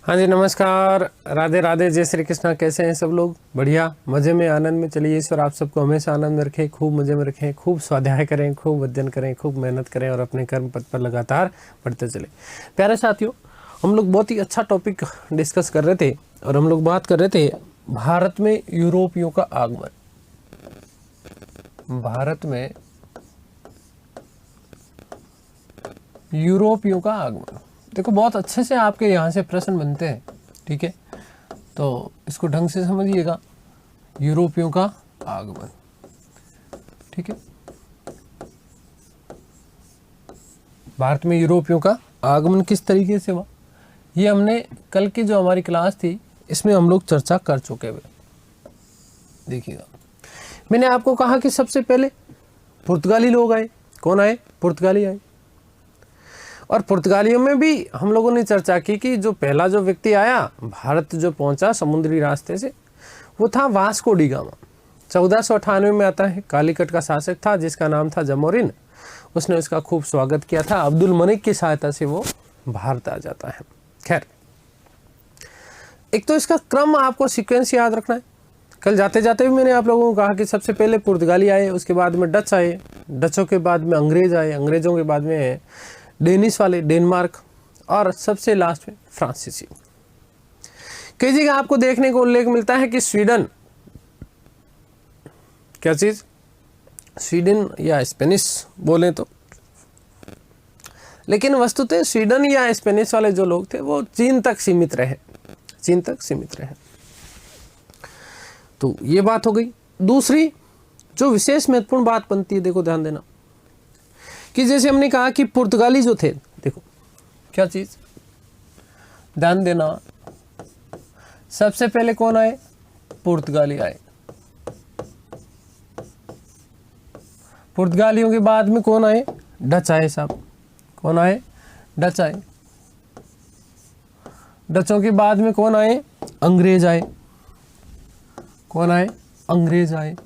हाँ जी, नमस्कार, राधे राधे, जय श्री कृष्णा। कैसे हैं सब लोग? बढ़िया, मज़े में, आनंद में। चलिए, ईश्वर आप सबको हमेशा आनंद में रखें, खूब मज़े में रखें, खूब स्वाध्याय करें, खूब अध्ययन करें, खूब मेहनत करें और अपने कर्म पथ पर लगातार बढ़ते चले। प्यारे साथियों, हम लोग बहुत ही अच्छा टॉपिक डिस्कस कर रहे थे और हम लोग बात कर रहे थे भारत में यूरोपियों का आगमन। भारत में यूरोपियों का आगमन, देखो बहुत अच्छे से आपके यहाँ से प्रश्न बनते हैं, ठीक है? तो इसको ढंग से समझिएगा, यूरोपियों का आगमन, ठीक है? भारत में यूरोपियों का आगमन किस तरीके से हुआ, ये हमने कल की जो हमारी क्लास थी इसमें हम लोग चर्चा कर चुके हुए। देखिएगा, मैंने आपको कहा कि सबसे पहले पुर्तगाली लोग आए। कौन आए? पुर्तगाली आए। और पुर्तगालियों में भी हम लोगों ने चर्चा की कि जो पहला जो व्यक्ति आया, भारत जो पहुंचा समुद्री रास्ते से, वो था वास्को डी गामा। 1498 में आता है। कालीकट का शासक था जिसका नाम था जमोरिन। उसने उसका खूब स्वागत किया था। अब्दुल मलिक की सहायता से वो भारत आ जाता है। खैर, एक तो इसका क्रम आपको सीक्वेंस याद रखना है। कल जाते जाते भी मैंने आप लोगों को कहा कि सबसे पहले पुर्तगाली आए, उसके बाद में डच आए, डचों के बाद में अंग्रेज आए, अंग्रेजों के बाद में डेनिश वाले, डेनमार्क, और सबसे लास्ट में फ्रांसीसी। कई जगह आपको देखने को उल्लेख मिलता है कि स्वीडन, क्या चीज, स्वीडन या स्पेनिश बोले तो, लेकिन वस्तुतः स्वीडन या स्पेनिश वाले जो लोग थे वो चीन तक सीमित रहे, चीन तक सीमित रहे। तो ये बात हो गई। दूसरी जो विशेष महत्वपूर्ण बात बनती है, देखो ध्यान देना, कि जैसे हमने कहा कि पुर्तगाली जो थे, देखो क्या चीज, ध्यान देना, सबसे पहले कौन आए? पुर्तगाली आए। पुर्तगालियों के बाद में कौन आए? डच आए साहब। कौन आए? डच आए। डचों के बाद में कौन आए? अंग्रेज आए। कौन आए? अंग्रेज आए।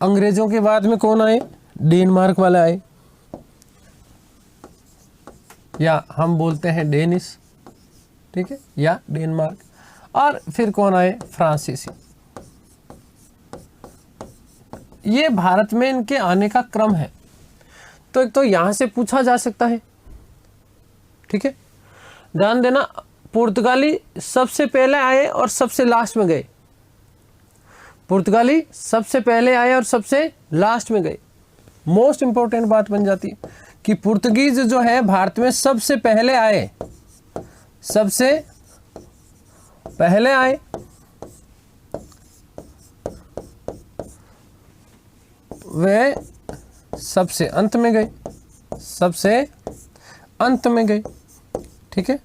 अंग्रेजों के बाद में कौन आए? डेनमार्क वाले आए, या हम बोलते हैं डेनिश, ठीक है, या डेनमार्क। और फिर कौन आए? फ्रांसीसी। ये भारत में इनके आने का क्रम है। तो एक तो यहां से पूछा जा सकता है, ठीक है, ध्यान देना, पुर्तगाली सबसे पहले आए और सबसे लास्ट में गए। पुर्तगाली सबसे पहले आए और सबसे लास्ट में गए। मोस्ट इंपॉर्टेंट बात बन जाती है कि पुर्तगीज जो है भारत में सबसे पहले आए, सबसे पहले आए, वे सबसे अंत में गए, सबसे अंत में गए, ठीक है।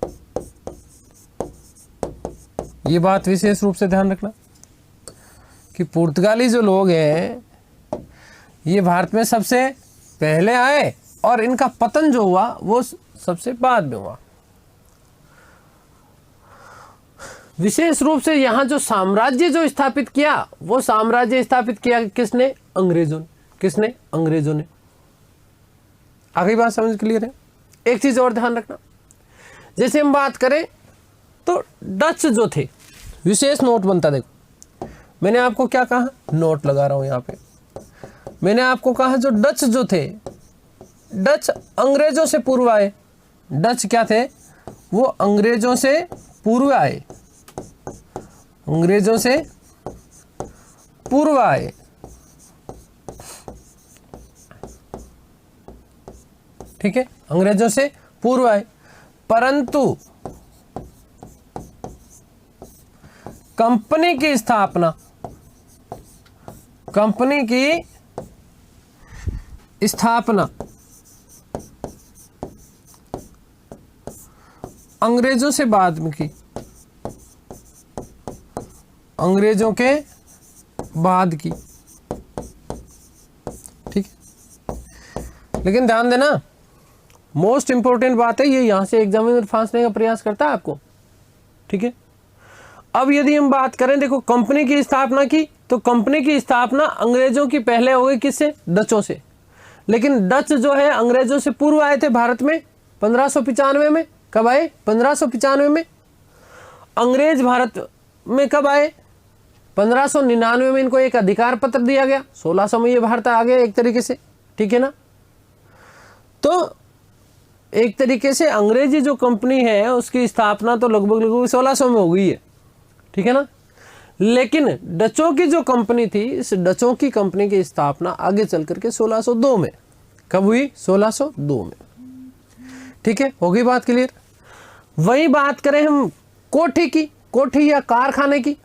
ये बात विशेष रूप से ध्यान रखना कि पुर्तगाली जो लोग हैं ये भारत में सबसे पहले आए और इनका पतन जो हुआ वो सबसे बाद में हुआ। विशेष रूप से यहां जो साम्राज्य जो स्थापित किया, वो साम्राज्य स्थापित किया किसने? अंग्रेजों ने। किसने? अंग्रेजों ने। आगे बात समझ क्लियर है? एक चीज और ध्यान रखना, जैसे हम बात करें तो डच जो थे, विशेष नोट बनता, देखो मैंने आपको क्या कहा, नोट लगा रहा हूं यहां पे, मैंने आपको कहा जो डच जो थे, डच अंग्रेजों से पूर्व आए। डच क्या थे? वो अंग्रेजों से पूर्व आए, अंग्रेजों से पूर्व आए, ठीक है, अंग्रेजों से पूर्व आए। परंतु कंपनी की स्थापना, कंपनी की स्थापना अंग्रेजों से बाद में की, अंग्रेजों के बाद की, ठीक है। लेकिन ध्यान देना, मोस्ट इंपॉर्टेंट बात है ये, यहां से एग्जामिनर फांसने का प्रयास करता है आपको, ठीक है। अब यदि हम बात करें, देखो कंपनी की स्थापना की, तो कंपनी की स्थापना अंग्रेजों की पहले हो गई, किससे? डचों से। लेकिन डच जो है अंग्रेजों से पूर्व आए थे भारत में 1595 में, कब आए? 1595 में। अंग्रेज भारत में कब आए? 1599 में इनको एक अधिकार पत्र दिया गया, 1600 में ये भारत आ गया एक तरीके से, ठीक है ना। तो एक तरीके से अंग्रेजी जो कंपनी है उसकी स्थापना तो लगभग 1600 में हो गई है, ठीक है ना। लेकिन डचों की जो कंपनी थी, इस डचों की कंपनी की स्थापना आगे चल करके 1602 में, कब हुई? 1602 में, ठीक है, हो गई बात क्लियर। वही बात करें हम कोठी की, कोठी या कारखाने की,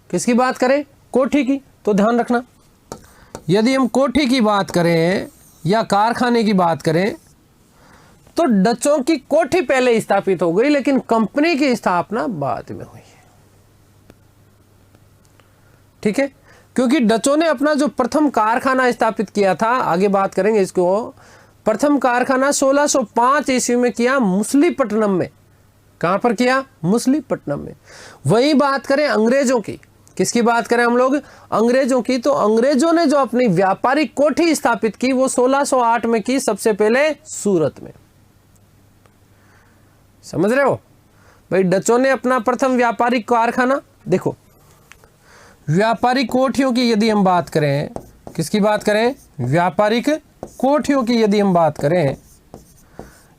किसकी बात करें? कोठी की। तो ध्यान रखना, यदि हम कोठी की बात करें या कारखाने की बात करें तो डचों की कोठी पहले स्थापित हो गई, लेकिन कंपनी की स्थापना बाद में हुई है, ठीक है। क्योंकि डचों ने अपना जो प्रथम कारखाना स्थापित किया था, आगे बात करेंगे इसको, प्रथम कारखाना 1605 ईस्वी में किया मुसलीपट्टनम में। कहां पर किया? मुसलीपट्टनम में। वही बात करें अंग्रेजों की, किसकी बात करें हम लोग? अंग्रेजों की। तो अंग्रेजों ने जो अपनी व्यापारिक कोठी स्थापित की वो 1608 में की, सबसे पहले सूरत में। समझ रहे हो भाई? डचों ने अपना प्रथम व्यापारिक कारखाना, देखो व्यापारिक कोठियों की यदि हम बात करें, किसकी बात करें? व्यापारिक कोठियों की यदि हम बात करें,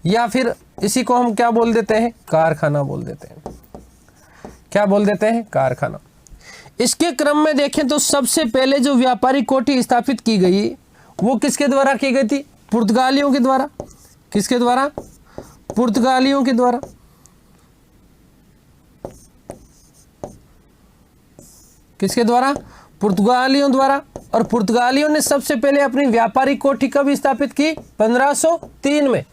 या फिर इसी को हम क्या बोल देते हैं? कारखाना बोल देते हैं। क्या बोल देते हैं? कारखाना। इसके क्रम में देखें तो सबसे पहले जो व्यापारिक कोठी स्थापित की गई वो किसके द्वारा की गई थी? पुर्तगालियों के द्वारा। किसके द्वारा? पुर्तगालियों के द्वारा। किसके द्वारा? पुर्तगालियों द्वारा। और पुर्तगालियों ने सबसे पहले अपनी व्यापारिक कोठी कब स्थापित की? 1503 में।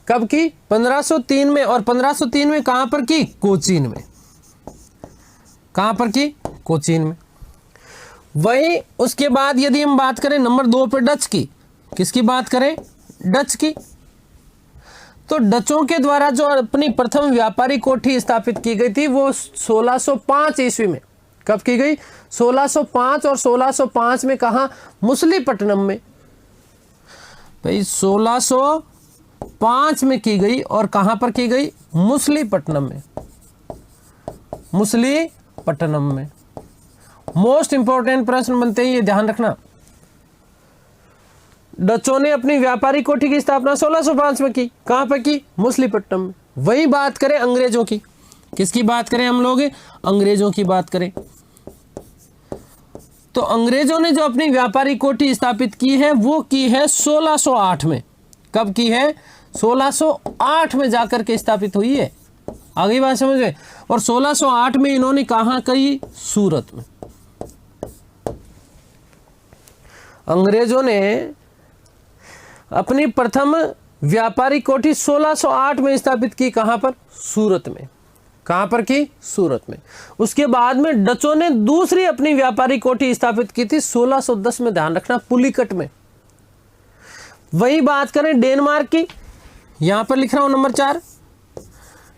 कब की? 1503 में। और 1503 में कहां पर की? कोचीन में। कहां पर की? कोचीन में। वही उसके बाद यदि हम बात करें नंबर 2 पे डच की, किसकी बात करें? डच की। तो डचों के द्वारा जो अपनी प्रथम व्यापारिक कोठी स्थापित की गई थी वो 1605 ईस्वी में। कब की गई? 1605। और 1605 में कहा? मुसलीपट्टनम में। भाई 1605 में की गई और कहां पर की गई? मुसलीपट्टनम में। मुसलीपट्टनम में। मोस्ट इंपॉर्टेंट प्रश्न बनते हैं, ये ध्यान रखना। डचों ने अपनी व्यापारिक कोठी की स्थापना 1605 में की। कहां पर की? मुसलीपट्टनम में। वही बात करें अंग्रेजों की, किसकी बात करें हम लोग? अंग्रेजों की बात करें तो अंग्रेजों ने जो अपनी व्यापारिक कोठी स्थापित की है वो की है 1608 में। कब की है? 1608 में जाकर के स्थापित हुई है। आगे बात समझ गए? और 1608 में इन्होंने कहां की? सूरत में। अंग्रेजों ने अपनी प्रथम व्यापारिक कोठी 1608 में स्थापित की। कहां पर? सूरत में। कहां पर की? सूरत में। उसके बाद में डचों ने दूसरी अपनी व्यापारिक कोठी स्थापित की थी 1610 में। ध्यान रखना, पुलिकट में। वही बात करें डेनमार्क की, यहां पर लिख रहा हूं नंबर 4,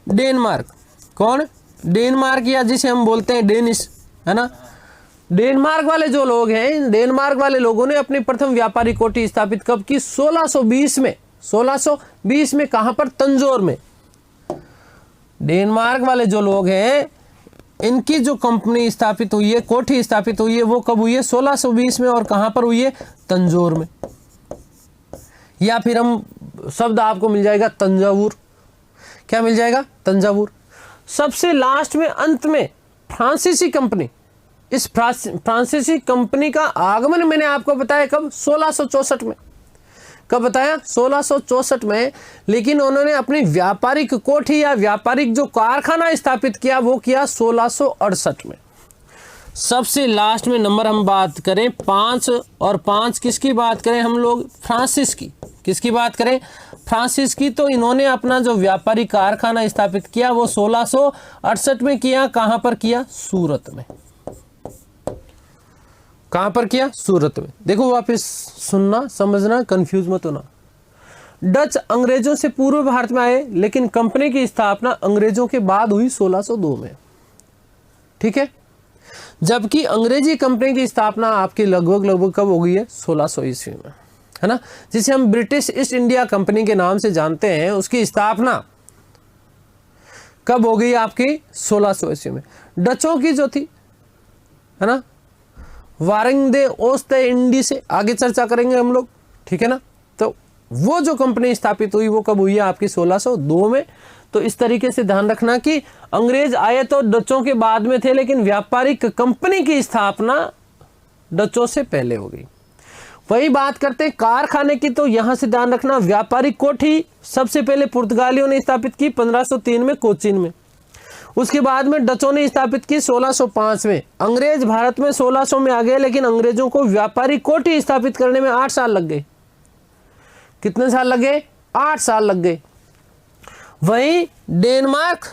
डेनमार्क। कौन? डेनमार्क, या जिसे हम बोलते हैं डेनिश, है ना। डेनमार्क वाले जो लोग हैं, डेनमार्क वाले लोगों ने अपनी प्रथम व्यापारिक कोठी स्थापित कब की? 1620 में। 1620 में। कहां पर? तंजोर में। डेनमार्क वाले जो लोग हैं इनकी जो कंपनी स्थापित हुई है, कोठी स्थापित हुई है, वो कब हुई है? 1620 में। और कहां पर हुई है? तंजोर में। या फिर हम शब्द आपको मिल जाएगा तंजावुर। क्या मिल जाएगा? तंजावुर। सबसे लास्ट में अंत में फ्रांसीसी कंपनी, इस फ्रांसीसी कंपनी का आगमन मैंने आपको बताया कब? 1664 में। कब बताया? 1664 में। लेकिन उन्होंने अपनी व्यापारिक कोठी या व्यापारिक जो कारखाना स्थापित किया वो किया 1668 में। सबसे लास्ट में नंबर हम बात करें 5, और 5 किसकी बात करें हम लोग? फ्रांसिस की। किसकी बात करें? फ्रांसिस की। तो इन्होंने अपना जो व्यापारिक कारखाना स्थापित किया वो 1668 में किया। कहां पर किया? सूरत में। कहां पर किया? सूरत में। देखो वापस सुनना, समझना, कंफ्यूज मत होना। डच अंग्रेजों से पूर्व भारत में आए, लेकिन कंपनी की स्थापना अंग्रेजों के बाद हुई 1602 में। ठीक है। जबकि अंग्रेजी कंपनी की स्थापना आपकी लगभग कब हो गई है? 1600 ईस्वी में, है ना। जिसे हम ब्रिटिश ईस्ट इंडिया कंपनी के नाम से जानते हैं, उसकी स्थापना कब हो गई आपकी 1600 ईस्वी में। डचों की जो थी है ना, वारंग दे ओस्ट इंडी से आगे चर्चा करेंगे हम लोग, ठीक है ना। तो वो जो कंपनी स्थापित हुई वो कब हुई है आपकी 1602 में। तो इस तरीके से ध्यान रखना कि अंग्रेज आए तो डचों के बाद में थे, लेकिन व्यापारिक कंपनी की स्थापना डचों से पहले हो गई। वही बात करते हैं कारखाने की, तो यहां से ध्यान रखना व्यापारिक कोठी सबसे पहले पुर्तगालियों ने स्थापित की 1503 में कोचीन में। उसके बाद में डचों ने स्थापित की 1605 में। अंग्रेज भारत में 1600 में आ गए, लेकिन अंग्रेजों को व्यापारिक कोठी स्थापित करने में 8 साल लग गए। कितने साल लगे? 8 साल लग गए। वहीं डेनमार्क,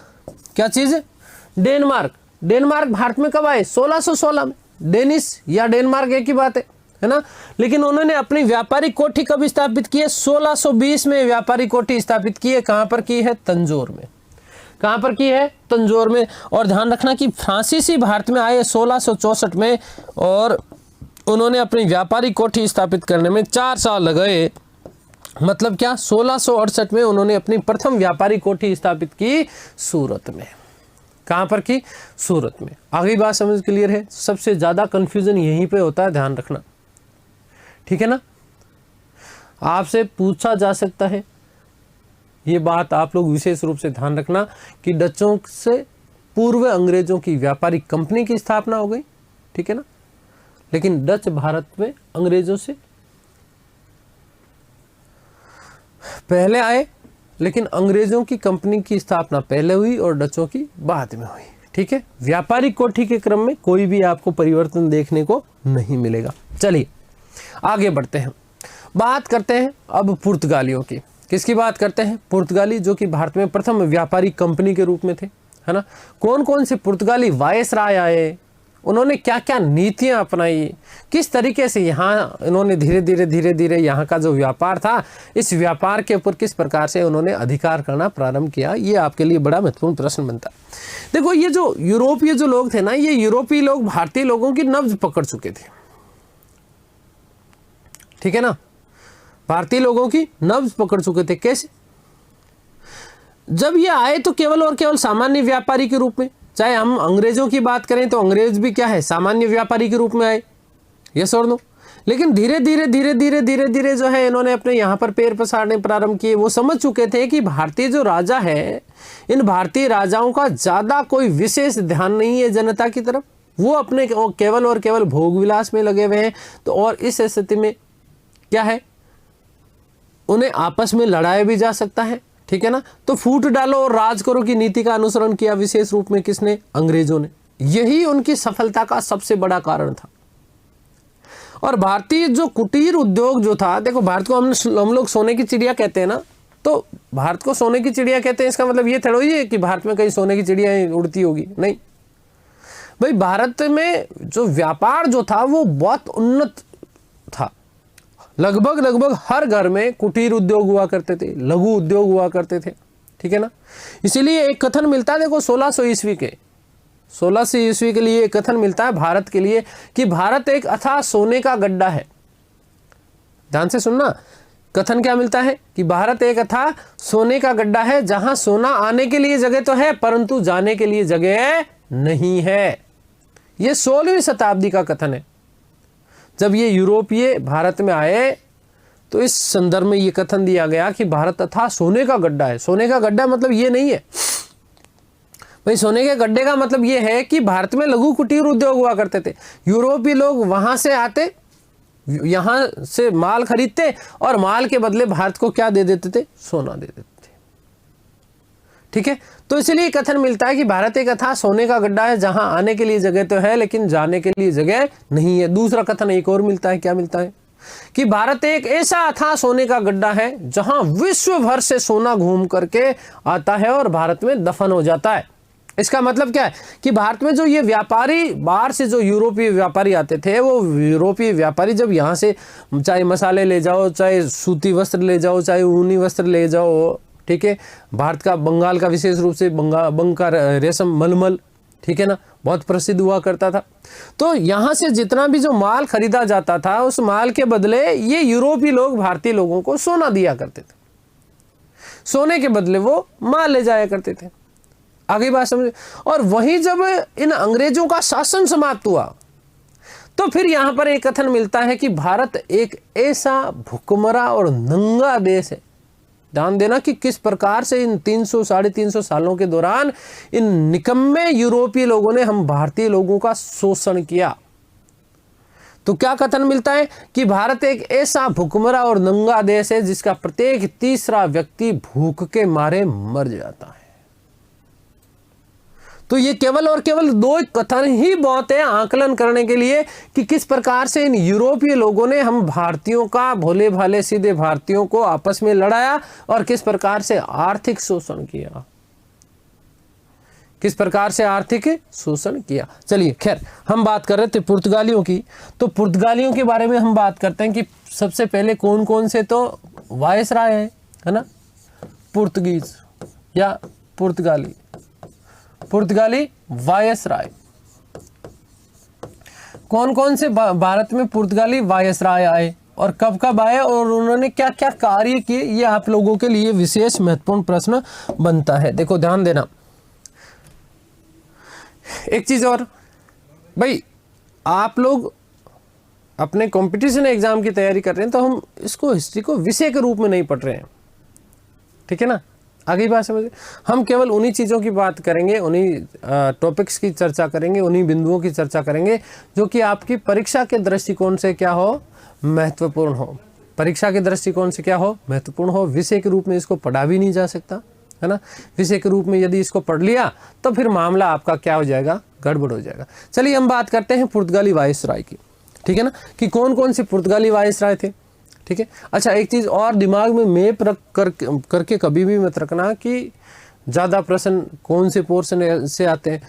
क्या चीज है? डेनमार्क भारत में कब आए? 1616 में। डेनिश या डेनमार्क एक ही बात है ना। लेकिन उन्होंने अपनी व्यापारिक कोठी कब स्थापित की है? 1620 में व्यापारिक कोठी स्थापित की है। कहां पर की है? तंजौर में। कहां पर की है? तंजौर में। और ध्यान रखना कि फ्रांसीसी भारत में आए 1664 में, और उन्होंने अपनी व्यापारिक कोठी स्थापित करने में 4 साल लगे। मतलब क्या? 1668 में उन्होंने अपनी प्रथम व्यापारिक कोठी स्थापित की सूरत में। कहां पर की? सूरत में। आगे बात समझ क्लियर है? सबसे ज्यादा कंफ्यूजन यहीं पे होता है, ध्यान रखना, ठीक है ना। आपसे पूछा जा सकता है, ये बात आप लोग विशेष रूप से ध्यान रखना कि डचों से पूर्व अंग्रेजों की व्यापारिक कंपनी की स्थापना हो गई, ठीक है ना। लेकिन डच भारत में अंग्रेजों से पहले आए, लेकिन अंग्रेजों की कंपनी की स्थापना पहले हुई और डचों की बाद में हुई, ठीक है। व्यापारिक कोठी के क्रम में कोई भी आपको परिवर्तन देखने को नहीं मिलेगा। चलिए आगे बढ़ते हैं, बात करते हैं अब पुर्तगालियों की। किसकी बात करते हैं? पुर्तगाली, जो कि भारत में प्रथम व्यापारिक कंपनी के रूप में थे, है ना। कौन कौन से पुर्तगाली वायसराय आए, उन्होंने क्या क्या नीतियां अपनाई, किस तरीके से यहाँ इन्होंने धीरे धीरे यहाँ का जो व्यापार था, इस व्यापार के ऊपर किस प्रकार से उन्होंने अधिकार करना प्रारंभ किया, ये आपके लिए बड़ा महत्वपूर्ण प्रश्न बनता है। देखो, ये जो यूरोपीय जो लोग थे ना, ये यूरोपीय लोग भारतीय लोगों की नब्ज पकड़ चुके थे, ठीक है ना। भारतीय लोगों की नब्ज पकड़ चुके थे। कैसे? जब ये आए तो केवल और केवल सामान्य व्यापारी के रूप में, चाहे हम अंग्रेजों की बात करें तो अंग्रेज भी क्या है? सामान्य व्यापारी के रूप में आए, यस और नो। लेकिन धीरे धीरे जो है इन्होंने अपने यहाँ पर पैर पसारने प्रारंभ किए। वो समझ चुके थे कि भारतीय जो राजा है, इन भारतीय राजाओं का ज्यादा कोई विशेष ध्यान नहीं है जनता की तरफ, वो अपने केवल और केवल भोग विलास में लगे हुए हैं। तो और इस स्थिति में क्या है, उन्हें आपस में लड़ाया भी जा सकता है, ठीक है ना। तो फूट डालो और राज करो की नीति का अनुसरण किया विशेष रूप में किसने? अंग्रेजों ने। यही उनकी सफलता का सबसे बड़ा कारण था। और भारतीय जो कुटीर उद्योग जो था, देखो भारत को हम लोग सोने की चिड़िया कहते हैं ना, तो भारत को सोने की चिड़िया कहते हैं, इसका मतलब ये थोड़ी है कि भारत में कहीं सोने की चिड़िया उड़ती होगी, नहीं भाई। भारत में जो व्यापार जो था वो बहुत उन्नत था। लगभग हर घर में कुटीर उद्योग हुआ करते थे, लघु उद्योग हुआ करते थे, ठीक है ना। इसीलिए एक कथन मिलता है, देखो 1600 ईस्वी के लिए एक कथन मिलता है भारत के लिए कि भारत एक अथाह सोने का गड्ढा है। ध्यान से सुनना, कथन क्या मिलता है कि भारत एक अथाह सोने का गड्ढा है, जहां सोना आने के लिए जगह तो है परंतु जाने के लिए जगह नहीं है। यह 16वीं शताब्दी का कथन है। जब ये यूरोपीय भारत में आए तो इस संदर्भ में ये कथन दिया गया कि भारत अथाह सोने का गड्ढा है। सोने का गड्ढा मतलब ये नहीं है भाई, सोने के गड्ढे का मतलब ये है कि भारत में लघु कुटीर उद्योग हुआ करते थे। यूरोपीय लोग वहां से आते, यहां से माल खरीदते और माल के बदले भारत को क्या दे देते थे? सोना दे देते थे, ठीक है। तो इसलिए कथन मिलता है कि भारत एक अथाह सोने का गड्ढा है, जहां आने के लिए जगह तो है लेकिन जाने के लिए जगह नहीं है। दूसरा कथन एक और मिलता है, क्या मिलता है कि भारत एक ऐसा अथाह सोने का गड्ढा है जहां विश्व भर से सोना घूम करके आता है और भारत में दफन हो जाता है। इसका मतलब क्या है कि भारत में जो ये व्यापारी, बाहर से जो यूरोपीय व्यापारी आते थे, वो यूरोपीय व्यापारी जब यहाँ से चाहे मसाले ले जाओ, चाहे सूती वस्त्र ले जाओ, चाहे ऊनी वस्त्र ले जाओ, ठीक है। भारत का, बंगाल का विशेष रूप से बंग का रेशम, मलमल, ठीक है ना, बहुत प्रसिद्ध हुआ करता था। तो यहाँ से जितना भी जो माल खरीदा जाता था, उस माल के बदले ये यूरोपीय लोग भारतीय लोगों को सोना दिया करते थे। सोने के बदले वो माल ले जाया करते थे। आगे बात समझ। और वहीं जब इन अंग्रेजों का शासन समाप्त हुआ तो फिर यहां पर एक कथन मिलता है कि भारत एक ऐसा भुखमरा और नंगा देश है। ध्यान देना कि किस प्रकार से इन 300 साढ़े 300 सालों के दौरान इन निकम्मे यूरोपीय लोगों ने हम भारतीय लोगों का शोषण किया। तो क्या कथन मिलता है कि भारत एक ऐसा भुखमरा और नंगा देश है जिसका प्रत्येक तीसरा व्यक्ति भूख के मारे मर जाता है। तो ये केवल और केवल दो कथन ही बहुत है आकलन करने के लिए कि किस प्रकार से इन यूरोपीय लोगों ने हम भारतीयों का, भोले भाले सीधे भारतीयों को आपस में लड़ाया और किस प्रकार से आर्थिक शोषण किया, किस प्रकार से आर्थिक शोषण किया। चलिए खैर, हम बात कर रहे थे पुर्तगालियों की, तो पुर्तगालियों के बारे में हम बात करते हैं कि सबसे पहले कौन कौन से तो वायसराय है ना, पुर्तगीज या पुर्तगाली वायसराय। कौन कौन से भारत में पुर्तगाली वायसराय आए और कब कब आए और उन्होंने क्या क्या कार्य किए, ये आप लोगों के लिए विशेष महत्वपूर्ण प्रश्न बनता है। देखो ध्यान देना एक चीज और, भाई आप लोग अपने कंपटीशन एग्जाम की तैयारी कर रहे हैं तो हम इसको हिस्ट्री को विषय के रूप में नहीं पढ़ रहे हैं, ठीक है ना। आगे बात समझिए, हम केवल उन्हीं चीज़ों की बात करेंगे, उन्हीं टॉपिक्स की चर्चा करेंगे, उन्हीं बिंदुओं की चर्चा करेंगे जो कि आपकी परीक्षा के दृष्टिकोण से क्या हो, महत्वपूर्ण हो। परीक्षा के दृष्टिकोण से क्या हो, महत्वपूर्ण हो। विषय के रूप में इसको पढ़ा भी नहीं जा सकता, है ना। विषय के रूप में यदि इसको पढ़ लिया तो फिर मामला आपका क्या हो जाएगा, गड़बड़ हो जाएगा। चलिए हम बात करते हैं पुर्तगाली वायसराय की, ठीक है ना, कि कौन कौन से पुर्तगाली वायसराय थे, ठीक है। अच्छा एक चीज़ और दिमाग में मैप रख करके कभी भी मत रखना कि ज़्यादा प्रश्न कौन से पोर्शन से आते हैं,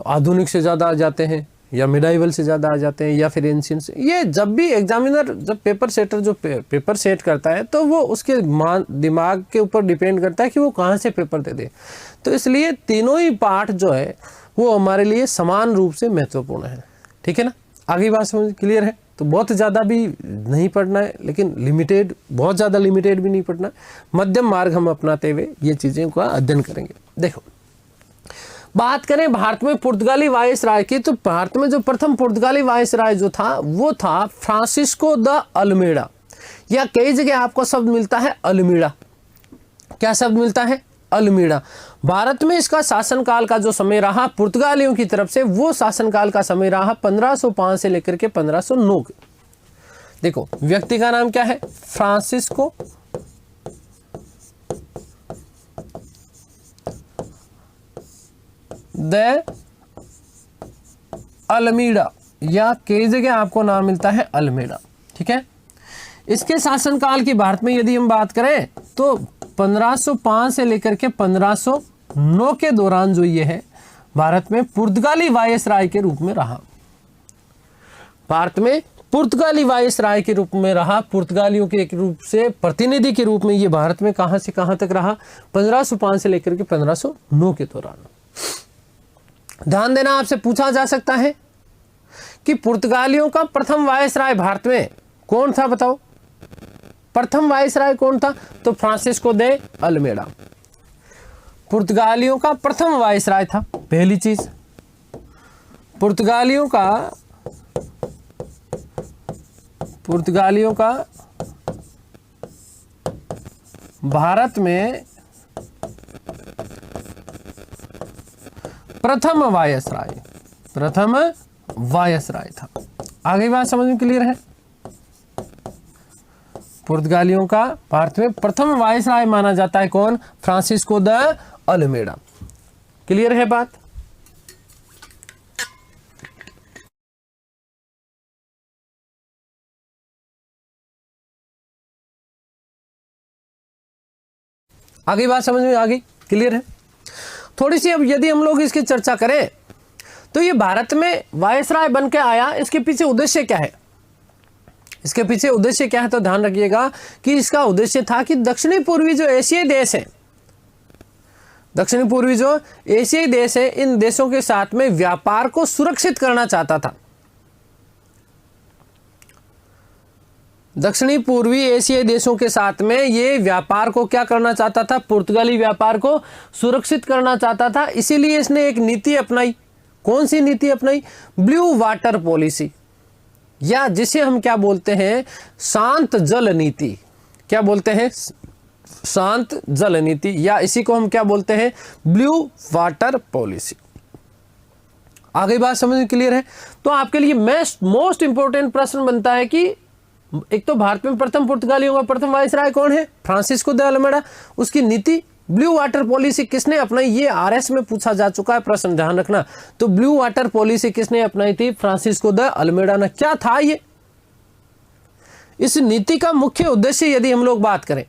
आधुनिक से ज़्यादा आ जाते हैं या मिडाइवल से ज़्यादा आ जाते हैं या फिर एंशिएंट से। ये जब भी एग्जामिनर, जब पेपर सेटर जो पेपर सेट करता है तो वो उसके दिमाग के ऊपर डिपेंड करता है कि वो कहाँ से पेपर दे दे। तो इसलिए तीनों ही पार्ट जो है वो हमारे लिए समान रूप से महत्वपूर्ण है, ठीक है ना। आगे बात समझ क्लियर है। तो बहुत ज़्यादा भी नहीं पढ़ना है लेकिन लिमिटेड, बहुत ज़्यादा लिमिटेड भी नहीं पढ़ना, मध्यम मार्ग हम अपनाते हुए ये चीज़ें का अध्ययन करेंगे। देखो बात करें भारत में पुर्तगाली वायसराय की, तो भारत में जो प्रथम पुर्तगाली वायसराय जो था वो था फ्रांसिस्को द अल्मेडा, या कई जगह आपको शब्द मिलता है अल्मीड़ा। क्या शब्द मिलता है, अल्मीड़ा। भारत में इसका शासनकाल का जो समय रहा पुर्तगालियों की तरफ से, वो शासनकाल का समय रहा 1505 से लेकर के 1509। देखो व्यक्ति का नाम क्या है, फ्रांसिस्को द अल्मीड़ा, या कई जगह आपको नाम मिलता है अल्मेडा, ठीक है। इसके शासनकाल की भारत में यदि हम बात करें तो 1505 से लेकर के 1509 के दौरान जो ये है भारत में पुर्तगाली वायसराय के रूप में रहा। भारत में पुर्तगाली वायसराय के रूप में रहा, पुर्तगालियों के एक रूप से प्रतिनिधि के रूप में ये भारत में कहां से कहां तक रहा, 1505 से लेकर के 1509 के दौरान। ध्यान देना, आपसे पूछा जा सकता है कि पुर्तगालियों का प्रथम वायसराय भारत में कौन था, बताओ। प्रथम वायसराय कौन था, तो फ्रांसिस्को दे अल्मेडा पुर्तगालियों का प्रथम वायसराय था। पहली चीज, पुर्तगालियों का भारत में प्रथम वायसराय था। आगे बात समझ में क्लियर है। पुर्तगालियों का भारत में प्रथम वायसराय माना जाता है कौन, फ्रांसिस्को द अल्मेडा। क्लियर है बात। आगे बात समझ में आ गई, क्लियर है। थोड़ी सी अब यदि हम लोग इसकी चर्चा करें तो ये भारत में वायसराय बन के आया, इसके पीछे उद्देश्य क्या है, इसके पीछे उद्देश्य क्या है, तो ध्यान रखिएगा कि इसका उद्देश्य था कि दक्षिणी पूर्वी जो एशियाई देश है, दक्षिणी पूर्वी जो एशियाई देश है, इन देशों के साथ में व्यापार को सुरक्षित करना चाहता था। दक्षिणी पूर्वी एशियाई देशों के साथ में ये व्यापार को क्या करना चाहता था, पुर्तगाली व्यापार को सुरक्षित करना चाहता था। इसीलिए इसने एक नीति अपनाई। कौन सी नीति अपनाई? ब्लू वाटर पॉलिसी, या जिसे हम क्या बोलते हैं, शांत जल नीति। क्या बोलते हैं? शांत जल नीति, या इसी को हम क्या बोलते हैं, ब्लू वाटर पॉलिसी। आगे बात समझ में क्लियर है? तो आपके लिए मोस्ट इंपोर्टेंट प्रश्न बनता है कि एक तो भारत में प्रथम पुर्तगालियों का प्रथम वायसराय कौन है? फ्रांसिस्को दे अल्मेडा। उसकी नीति ब्लू वाटर पॉलिसी किसने अपनाई? ये आरएस में पूछा जा चुका है प्रश्न, ध्यान रखना। तो ब्लू वाटर पॉलिसी किसने अपनाई थी? फ्रांसिस्को दे अल्मेडा ने। क्या था ये? इस नीति का मुख्य उद्देश्य यदि हम लोग बात करें,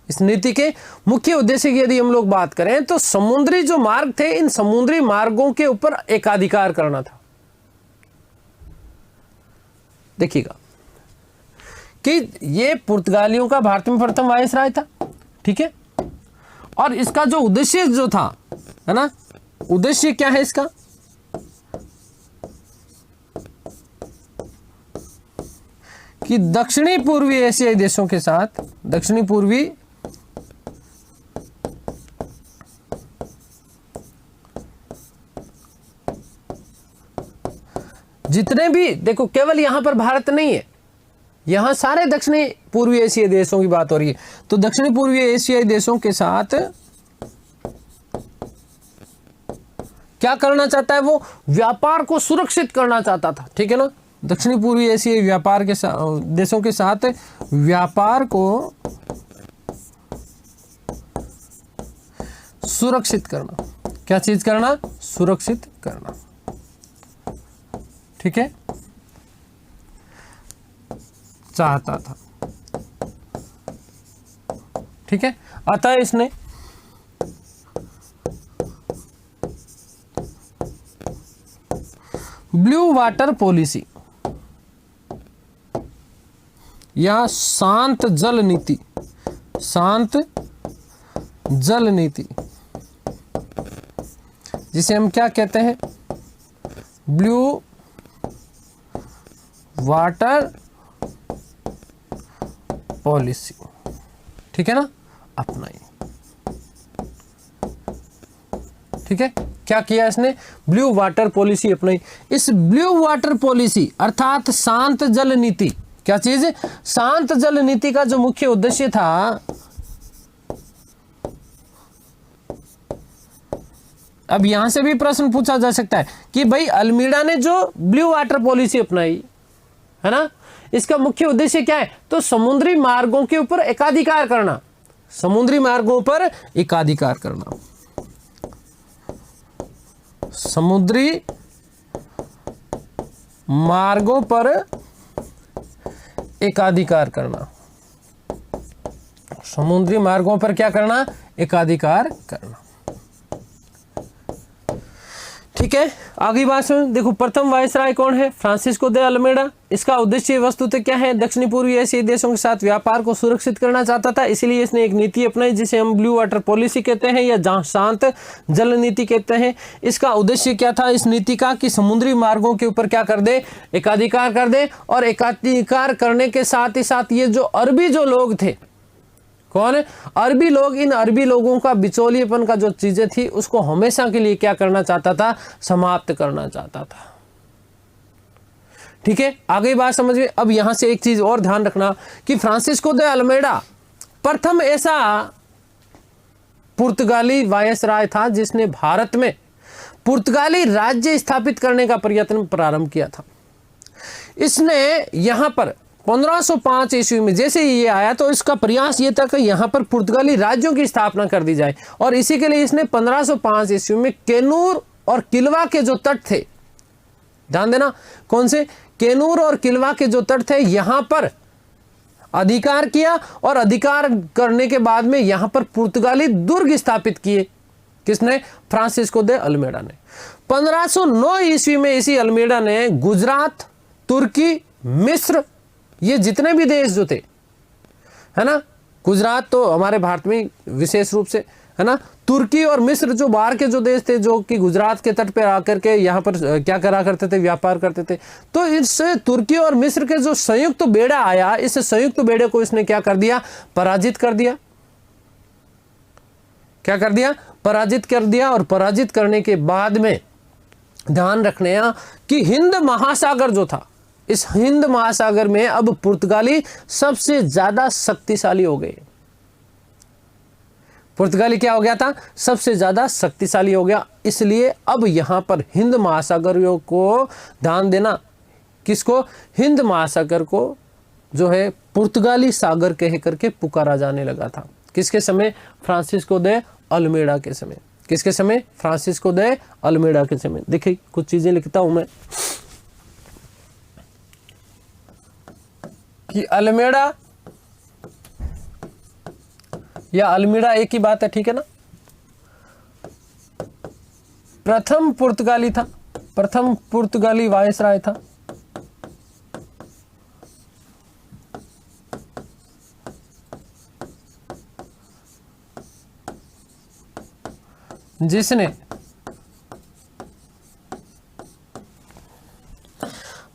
इस नीति के मुख्य उद्देश्य की यदि हम लोग बात करें, तो समुद्री जो मार्ग थे, इन समुद्री मार्गों के ऊपर एकाधिकार करना था। देखिएगा कि ये पुर्तगालियों का भारत में प्रथम वायसराय था, ठीक है। और इसका जो उद्देश्य जो था, है ना, उद्देश्य क्या है इसका? कि दक्षिणी पूर्वी एशियाई देशों के साथ, दक्षिणी पूर्वी जितने भी, देखो केवल यहां पर भारत नहीं है, यहां सारे दक्षिणी पूर्वी एशियाई देशों की बात हो रही है। तो दक्षिणी पूर्वी एशियाई देशों के साथ क्या करना चाहता है? वो व्यापार को सुरक्षित करना चाहता था, ठीक है ना। दक्षिणी पूर्वी एशियाई व्यापार के देशों के साथ व्यापार को सुरक्षित करना। क्या चीज करना? सुरक्षित करना, ठीक है, चाहता था, ठीक है। अतः इसने ब्लू वाटर पॉलिसी या शांत जल नीति, शांत जल नीति, जिसे हम क्या कहते हैं, ब्लू वाटर पॉलिसी, ठीक है ना, अपनाई, ठीक है। क्या किया इसने? ब्लू वाटर पॉलिसी अपनाई। इस ब्लू वाटर पॉलिसी अर्थात शांत जल नीति, क्या चीज? शांत जल नीति का जो मुख्य उद्देश्य था, अब यहां से भी प्रश्न पूछा जा सकता है कि भाई अल्मीडा ने जो ब्लू वाटर पॉलिसी अपनाई, है ना, इसका मुख्य उद्देश्य क्या है? तो समुद्री मार्गों के ऊपर एकाधिकार करना, समुद्री मार्गों पर एकाधिकार करना, समुद्री मार्गों पर एकाधिकार करना, समुद्री मार्गों पर क्या करना? एकाधिकार करना, ठीक है। आगे बात सुन, देखो प्रथम वायसराय कौन है? फ्रांसिस्को दे अल्मेडा। इसका उद्देश्य वस्तुतः क्या है? दक्षिणी पूर्वी एशियाई देशों के साथ व्यापार को सुरक्षित करना चाहता था, इसलिए इसने एक नीति अपनाई जिसे हम ब्लू वाटर पॉलिसी कहते हैं या जहां शांत जल नीति कहते हैं। इसका उद्देश्य क्या था इस नीति का? कि समुद्री मार्गों के ऊपर क्या कर दे? एकाधिकार कर दे। और एकाधिकार करने के साथ ही साथ ये जो अरबी जो लोग थे, कौन है? अरबी लोग, इन अरबी लोगों का बिचौलिएपन का जो चीजें थी उसको हमेशा के लिए क्या करना चाहता था? समाप्त करना चाहता था, ठीक है। आगे बात समझिए। अब यहां से एक चीज और ध्यान रखना कि फ्रांसिस्को दे अल्मेडा प्रथम ऐसा पुर्तगाली वायसराय था जिसने भारत में पुर्तगाली राज्य स्थापित करने का प्रयत्न प्रारंभ किया था। इसने यहां पर 1505 ईस्वी में जैसे ये आया तो इसका प्रयास ये था कि यहाँ पर पुर्तगाली राज्यों की स्थापना कर दी जाए, और इसी के लिए इसने 1505 ईस्वी में केनूर और किलवा के जो तट थे, ध्यान देना, कौन से? केनूर और किलवा के जो तट थे, यहां पर अधिकार किया, और अधिकार करने के बाद में यहां पर पुर्तगाली दुर्ग स्थापित किए। किसने? फ्रांसिस्को दे अल्मेडा ने। 1509 ईस्वी में इसी अल्मेडा ने गुजरात, तुर्की, मिस्र, ये जितने भी देश जो थे, है ना, गुजरात तो हमारे भारत में विशेष रूप से, है ना। तुर्की और मिस्र जो बाहर के जो देश थे, जो कि गुजरात के तट पर आकर के यहाँ पर क्या करा करते थे, व्यापार करते थे। तो इस तुर्की और मिस्र के जो संयुक्त बेड़ा आया, इस संयुक्त बेड़े को इसने क्या कर दिया, पराजित कर दिया। क्या कर दिया, पराजित कर दिया। और पराजित करने के बाद में ध्यान रखने कि हिंद महासागर जो था, इस हिंद महासागर में अब पुर्तगाली सबसे ज्यादा शक्तिशाली हो गए। पुर्तगाली क्या हो गया था, सबसे ज्यादा शक्तिशाली हो गया। इसलिए अब यहां पर हिंद महासागर को ध्यान देना, किसको, हिंद महासागर को जो है पुर्तगाली सागर कह करके पुकारा जाने लगा था। किसके समय, फ्रांसिस्को दे अल्मेडा के समय। किसके समय, फ्रांसिस्को दे अल्मेडा के समय। देखिए कुछ चीजें लिखता हूं मैं कि अल्मेडा या अल्मीड़ा एक ही बात है, ठीक है ना। प्रथम पुर्तगाली था, प्रथम पुर्तगाली वायसराय था। जिसने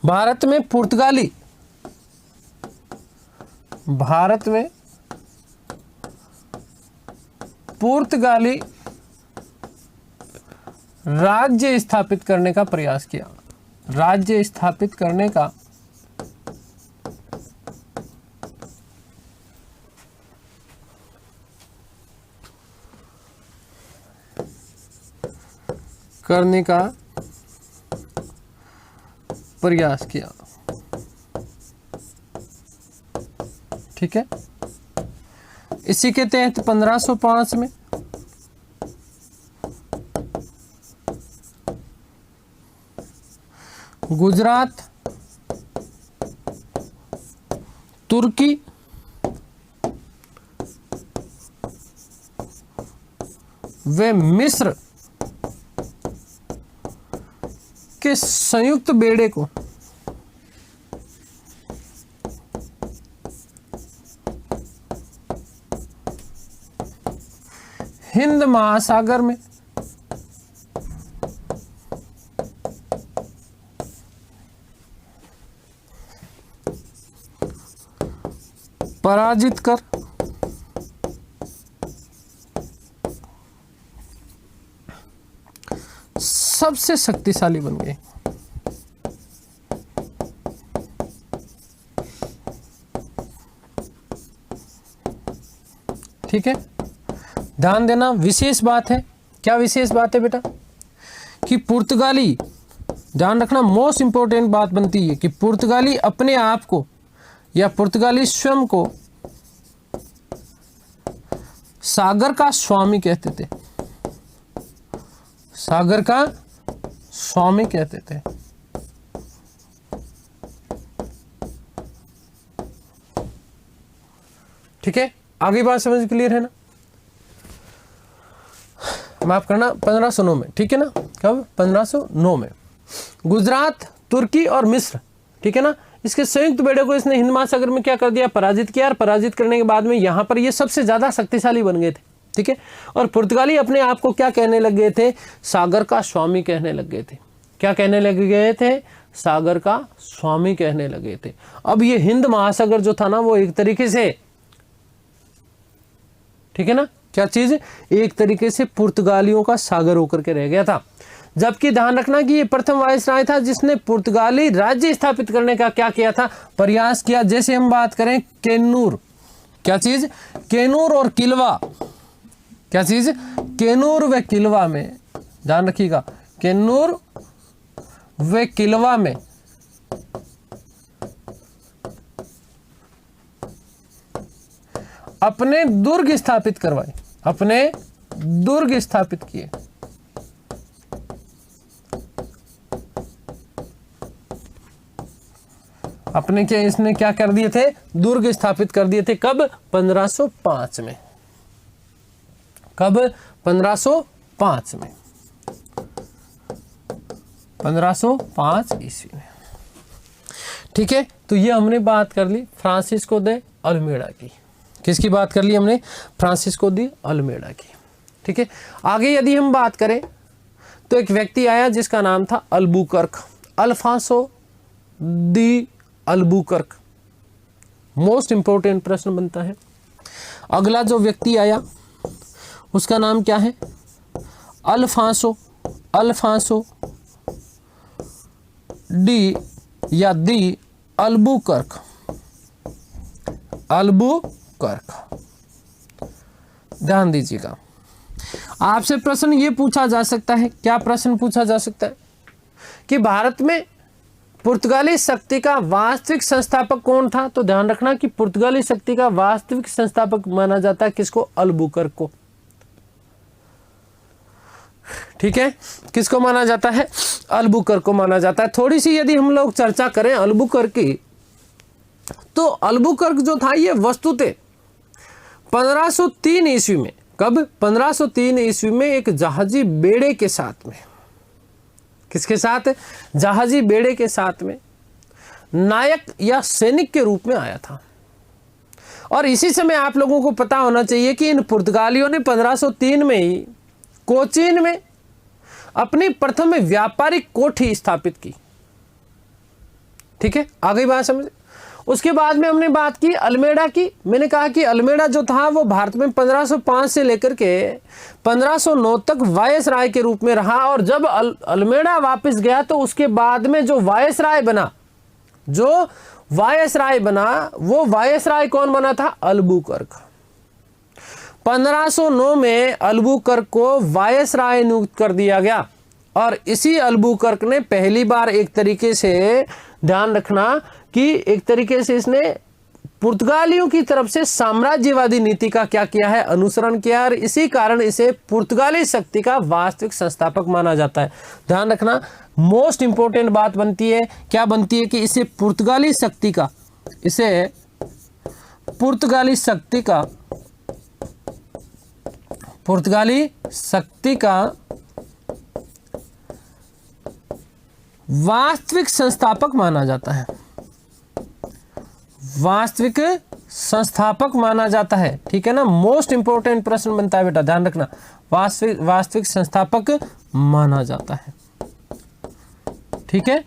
भारत में पुर्तगाली राज्य स्थापित करने का प्रयास किया, राज्य स्थापित करने का प्रयास किया, ठीक है। इसी के तहत 1505 में गुजरात, तुर्की व मिस्र के संयुक्त बेड़े को हिंद महासागर में पराजित कर सबसे शक्तिशाली बन गए। ठीक है, ध्यान देना, विशेष बात है। क्या विशेष बात है बेटा, कि पुर्तगाली, ध्यान रखना, मोस्ट इंपॉर्टेंट बात बनती है कि पुर्तगाली अपने आप को या पुर्तगाली स्वयं को सागर का स्वामी कहते थे, सागर का स्वामी कहते थे। ठीक है, आगे बात समझ क्लियर है ना। माफ करना, 1509 में, ठीक है ना। कब, 1509 में गुजरात, तुर्की और मिस्र, ठीक है ना, इसके संयुक्त बेड़े को इसने हिंद महासागर में क्या कर दिया, पराजित किया। और पराजित करने के बाद में यहां पर ये सबसे ज्यादा शक्तिशाली बन गए थे। ठीक है, और पुर्तगाली अपने आप को क्या कहने लग गए थे, सागर का स्वामी कहने लग गए थे। क्या कहने लग गए थे, सागर का स्वामी कहने लगे थे। अब ये हिंद महासागर जो था ना, वो एक तरीके से, ठीक है ना, क्या चीज, एक तरीके से पुर्तगालियों का सागर होकर के रह गया था। जबकि ध्यान रखना कि ये प्रथम वायसराय था जिसने पुर्तगाली राज्य स्थापित करने का क्या किया था, प्रयास किया। जैसे हम बात करें केन्नूर, क्या चीज, केन्नूर और किलवा, क्या चीज, केन्नूर व किलवा में, ध्यान रखिएगा, केन्नूर व किलवा में अपने दुर्ग स्थापित करवाए, अपने दुर्ग स्थापित किए। अपने क्या, इसने क्या कर दिए थे, दुर्ग स्थापित कर दिए थे। कब, 1505 में। कब, 1505 में, 1505 ईस्वी में। ठीक है, तो ये हमने बात कर ली फ्रांसिस्को दे अल्मेडा की। किसकी बात कर ली हमने? फ्रांसिस्को दी अल्मेडा की। ठीक है, आगे यदि हम बात करें तो एक व्यक्ति आया जिसका नाम था Albuquerque, Alfonso de Albuquerque. Most important प्रश्न बनता है। अगला जो व्यक्ति आया उसका नाम क्या है? अल्फांसो डी या दी अल्बुकर्क। ध्यान दीजिएगा, आपसे प्रश्न ये पूछा जा सकता है, क्या प्रश्न पूछा जा सकता है कि भारत में पुर्तगाली शक्ति का वास्तविक संस्थापक कौन था? तो ध्यान रखना कि पुर्तगाली शक्ति का वास्तविक संस्थापक माना जाता है किसको? अल्बुकर्क को। ठीक है, किसको माना जाता है? अल्बुकर्क को माना जाता है। थोड़ी सी यदि हम लोग चर्चा करें अल्बुकर्क की, तो अल्बुकर्क जो था ये वस्तुतः 1503 ईस्वी में, कब? 1503 ईस्वी में एक जहाजी बेड़े के साथ में, किसके साथ? जहाजी बेड़े के साथ में नायक या सैनिक के रूप में आया था। और इसी समय आप लोगों को पता होना चाहिए कि इन पुर्तगालियों ने 1503 में ही कोचीन में अपनी प्रथम व्यापारिक कोठी स्थापित की। ठीक है, आ गई बात समझ? उसके बाद में हमने बात की अल्मेडा की। मैंने कहा कि अल्मेडा जो था वो भारत में 1505 से लेकर के 1509 तक वायसराय के रूप में रहा। और जब अल्मेडा वापस गया तो उसके बाद में जो वायसराय बना वो वायसराय कौन बना था? अल्बुकर्क। 1509 में अल्बुकर्क को वायसराय नियुक्त कर दिया गया। और इसी अल्बुकर्क ने पहली बार एक तरीके से, ध्यान रखना कि एक तरीके से इसने पुर्तगालियों की तरफ से साम्राज्यवादी नीति का क्या किया है? अनुसरण किया। और इसी कारण इसे पुर्तगाली शक्ति का वास्तविक संस्थापक माना जाता है। ध्यान रखना, मोस्ट इंपोर्टेंट बात बनती है, क्या बनती है कि इसे पुर्तगाली शक्ति का वास्तविक संस्थापक माना जाता है। वास्तविक संस्थापक माना जाता है। ठीक है ना, मोस्ट इंपोर्टेंट प्रश्न बनता है बेटा, ध्यान रखना, वास्तविक संस्थापक माना जाता है। ठीक है,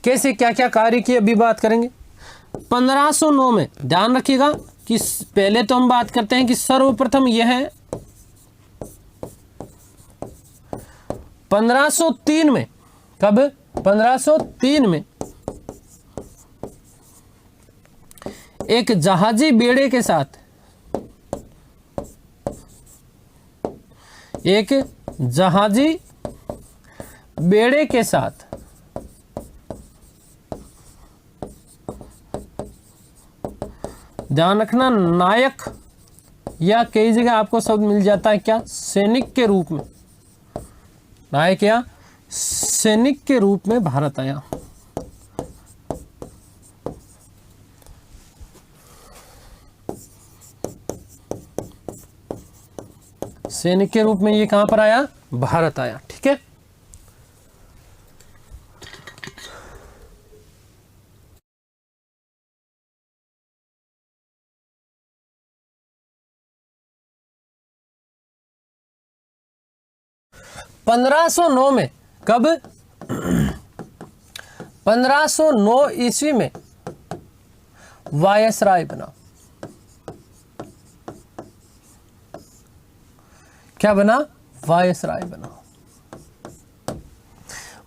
कैसे क्या क्या कार्य किए अभी बात करेंगे। 1509 में ध्यान रखिएगा कि पहले तो हम बात करते हैं कि सर्वप्रथम यह है 1503 में, कब? 1503 में एक जहाजी बेड़े के साथ, ध्यान रखना, नायक या कई जगह आपको शब्द मिल जाता है क्या? सैनिक के रूप में। नायक या सैनिक के रूप में भारत आया। सैनिक के रूप में ये कहां पर आया? भारत आया। ठीक है, (1509) में, कब? 1509 ईस्वी में वायसराय बना। क्या बना? वायसराय बना।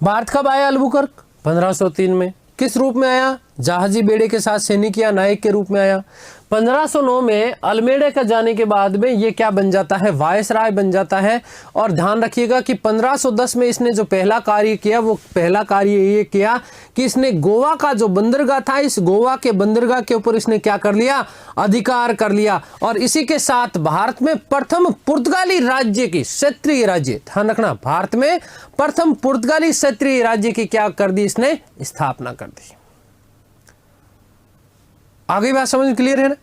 भारत कब आया अल्बुकर्क? 1503 में। किस रूप में आया? जहाजी बेड़े के साथ सैनिक या नायक के रूप में आया। 1509 में अल्मेडा का जाने के बाद में ये क्या बन जाता है? वायसराय बन जाता है। और ध्यान रखिएगा कि 1510 में इसने जो पहला कार्य किया, वो पहला कार्य ये किया कि इसने गोवा का जो बंदरगाह था, इस गोवा के बंदरगाह के ऊपर इसने क्या कर लिया? अधिकार कर लिया। और इसी के साथ भारत में प्रथम पुर्तगाली राज्य की, क्षत्रिय राज्य, ध्यान रखना, भारत में प्रथम पुर्तगाली क्षत्रिय राज्य की क्या कर दी? इसने स्थापना कर दी। आगे बात समझ क्लियर है ना?